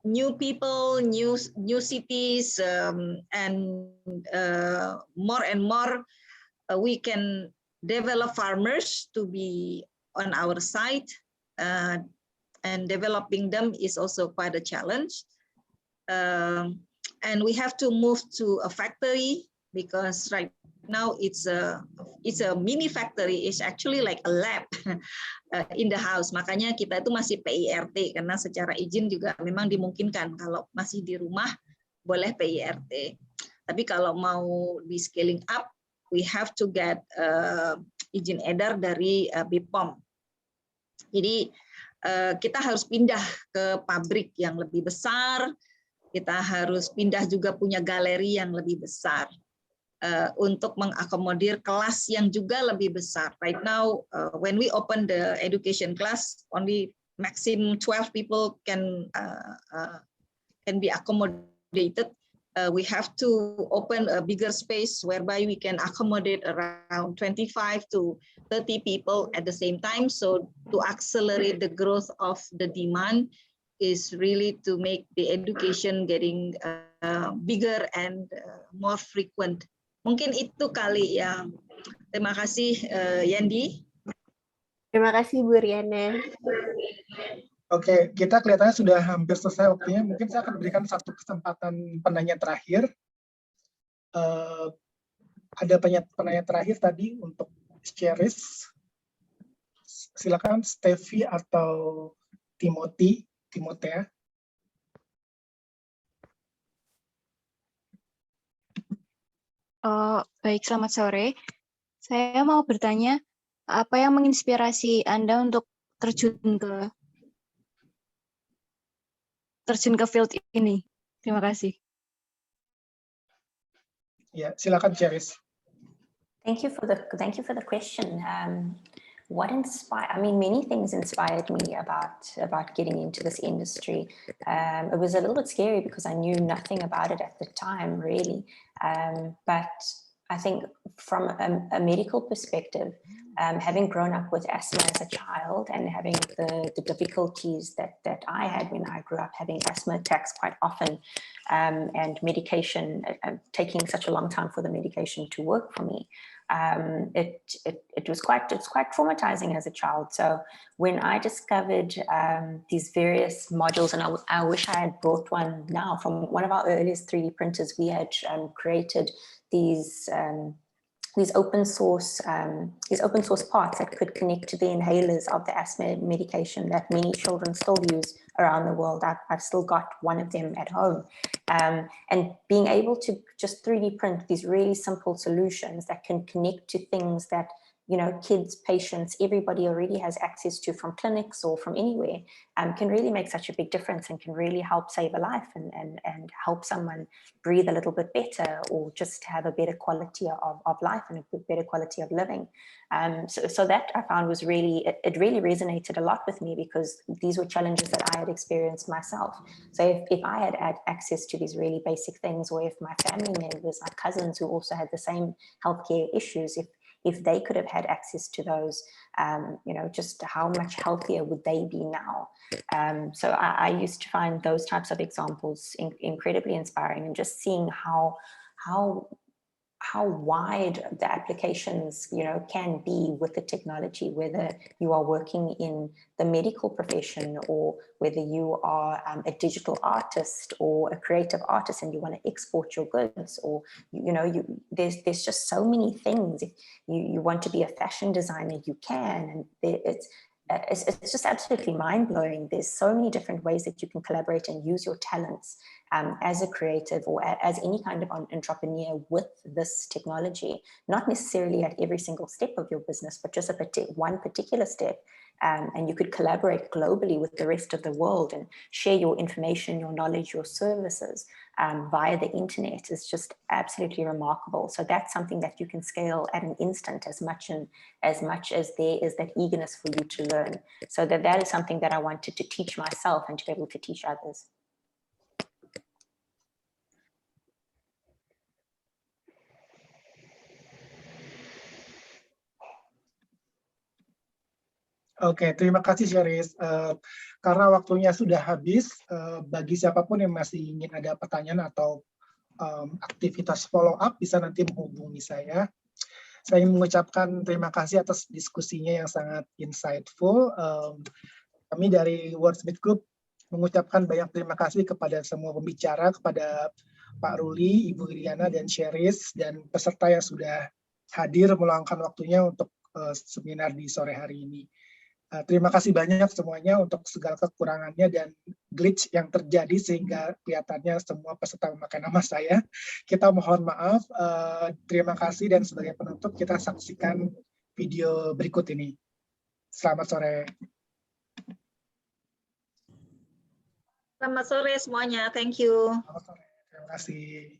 new people, new cities, and more we can develop farmers to be on our side, and developing them is also quite a challenge. And we have to move to a factory, because right now it's a mini factory. It's actually like a lab in the house. Makanya kita itu masih PIRT, karena secara izin juga memang dimungkinkan kalau masih di rumah boleh PIRT. Tapi kalau mau di scaling up, we have to get izin edar dari BPOM. Jadi kita harus pindah ke pabrik yang lebih besar. Kita harus pindah juga punya galeri yang lebih besar untuk mengakomodir kelas yang juga lebih besar. Right now, when we open the education class, only maximum 12 people can be accommodated. We have to open a bigger space whereby we can accommodate around 25 to 30 people at the same time. So to accelerate the growth of the demand is really to make the education getting bigger and more frequent. Mungkin itu kali ya. Terima kasih Yandi. Terima kasih Bu Riana. Oke, kita kelihatannya sudah hampir selesai waktunya. Mungkin saya akan berikan satu kesempatan penanya terakhir. Ada penanya terakhir tadi untuk Cheris. Silakan Steffi atau Timothea. Baik, selamat sore. Saya mau bertanya, apa yang menginspirasi Anda untuk terjun ke field ini? Terima kasih. Ya, silakan Cheris. Thank you for the question. What inspired? I mean, many things inspired me about getting into this industry. It was a little bit scary because I knew nothing about it at the time, really. But I think from a medical perspective, having grown up with asthma as a child and having the difficulties that I had when I grew up, having asthma attacks quite often, and medication, taking such a long time for the medication to work for me, it's quite traumatizing as a child. So when I discovered these various modules, and I wish I had brought one now from one of our earliest 3D printers, we had created these open source parts that could connect to the inhalers of the asthma medication that many children still use around the world. I've still got one of them at home. And being able to just 3D print these really simple solutions that can connect to things that, you know, kids, patients, everybody already has access to from clinics or from anywhere, can really make such a big difference and can really help save a life and help someone breathe a little bit better, or just have a better quality of life and a better quality of living. So that I found was really, it really resonated a lot with me, because these were challenges that I had experienced myself. So if I had access to these really basic things, or if my family members, my cousins who also had the same healthcare issues, if they could have had access to those, you know, just how much healthier would they be now? So I used to find those types of examples incredibly inspiring, and just seeing how wide the applications, you know, can be with the technology, whether you are working in the medical profession, or whether you are a digital artist or a creative artist and you want to export your goods, or, you know, there's just so many things. If you want to be a fashion designer, you can, and it's just absolutely mind-blowing. There's so many different ways that you can collaborate and use your talents as a creative or as any kind of entrepreneur with this technology, not necessarily at every single step of your business, but just one particular step. And you could collaborate globally with the rest of the world and share your information, your knowledge, your services via the internet. Is just absolutely remarkable. So that's something that you can scale at an instant as much as there is that eagerness for you to learn. So that is something that I wanted to teach myself and to be able to teach others. Oke, terima kasih Sheris. Karena waktunya sudah habis, bagi siapapun yang masih ingin ada pertanyaan atau aktivitas follow up bisa nanti menghubungi saya. Saya ingin mengucapkan terima kasih atas diskusinya yang sangat insightful. Kami dari Wordsmith Group mengucapkan banyak terima kasih kepada semua pembicara, kepada Pak Ruli, Ibu Iriana, dan Sheris, dan peserta yang sudah hadir meluangkan waktunya untuk seminar di sore hari ini. Terima kasih banyak semuanya untuk segala kekurangannya dan glitch yang terjadi sehingga kelihatannya semua peserta memakai nama saya. Kita mohon maaf. Terima kasih, dan sebagai penutup kita saksikan video berikut ini. Selamat sore. Selamat sore semuanya. Thank you. Selamat sore. Terima kasih.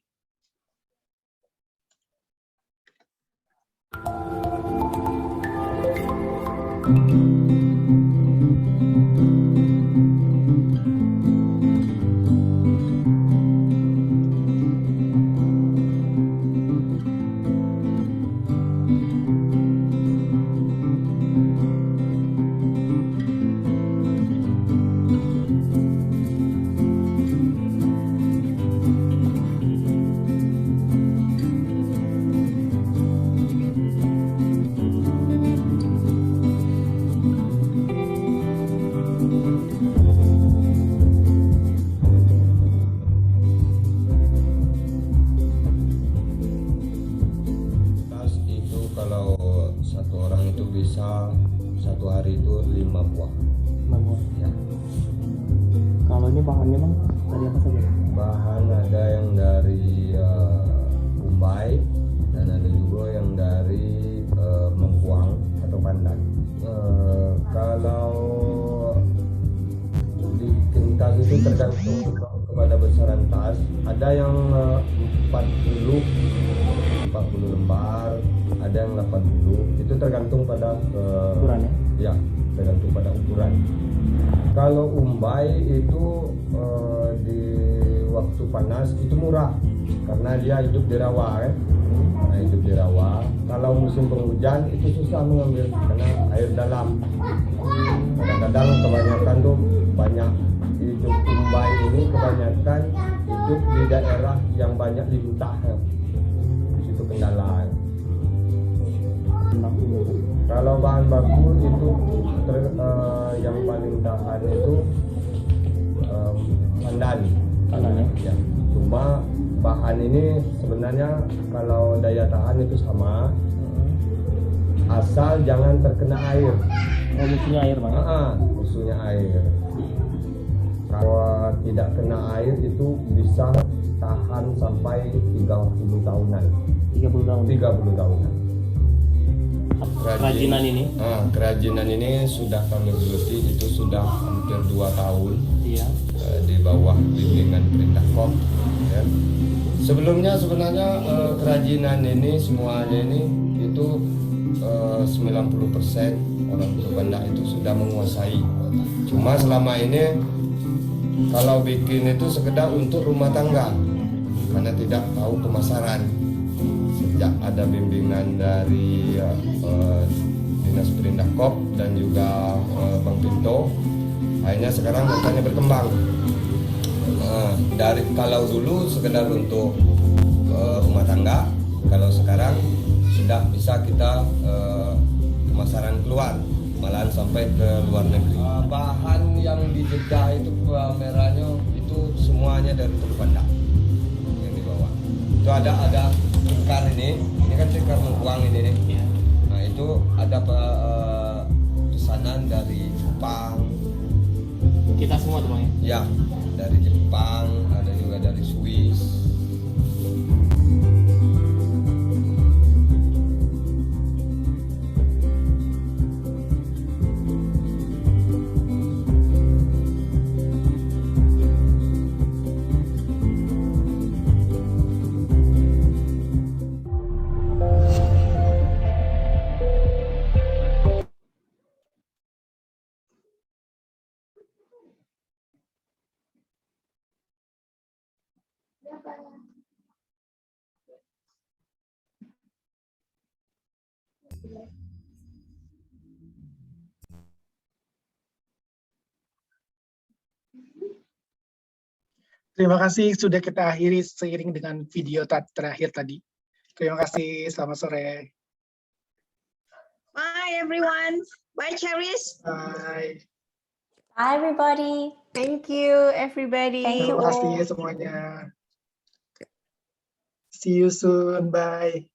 Satu hari itu 5 buah. 5 buah. Ya. Kalau ini bahannya bang, dari apa saja? Bahan ada yang dari Mumbai dan ada juga yang dari Mengkuang atau Pandan. Kalau bikin tas itu tergantung kepada besaran tas. Ada yang 40 lembar, ada yang 80. Itu tergantung pada ukurannya. Ya, tergantung pada ukuran. Kalau umbai itu di waktu panas itu murah karena dia hidup di rawa kan. Karena hidup di rawa. Kalau musim penghujan itu susah mengambil karena air dalam. Kadang-kadang kebanyakan tuh banyak hidup umbai ini kebanyakan hidup di daerah yang banyak lintah. Itu kendala. Kalau bahan baku itu yang paling tahan itu pandan. Ya. Cuma bahan ini sebenarnya kalau daya tahan itu sama, asal jangan terkena air. Oh, musuhnya air bang? Musuhnya air. Kalau tidak kena air itu bisa tahan sampai 30 tahunan. 30 tahun? 30 tahunan. Kerajinan ini? Kerajinan ini sudah kami geluti, itu sudah hampir 2 tahun. Iya. Di bawah bimbingan Perintah KOP. Ya. Sebelumnya sebenarnya kerajinan ini semuanya ini itu 90% orang Banda itu sudah menguasai. Cuma selama ini kalau bikin itu sekedar untuk rumah tangga karena tidak tahu pemasaran. Sejak ada bimbingan dari Dinas Perintah KOP dan juga Bang Pinto, akhirnya sekarang makanya berkembang. Dari kalau dulu sekedar untuk rumah tangga, kalau sekarang sudah bisa kita pemasaran keluar, malahan sampai ke luar negeri. Bahan yang di Jeddah itu merahnya itu semuanya dari Teluk Banda yang dibawa. Itu ada tikar ini kan tikar Mengkuang ini nih. Nah itu ada pesanan dari Jepang. Kita semua tuh Bang ya? Ya, dari Jepang, ada juga dari Swiss. Terima kasih sudah kita akhiri seiring dengan video terakhir tadi. Terima kasih, selamat sore. Bye everyone. Bye Cherries. Bye. Bye, everybody. Thank you, everybody. Thank you Terima kasih all. semuanya. See you soon. Bye.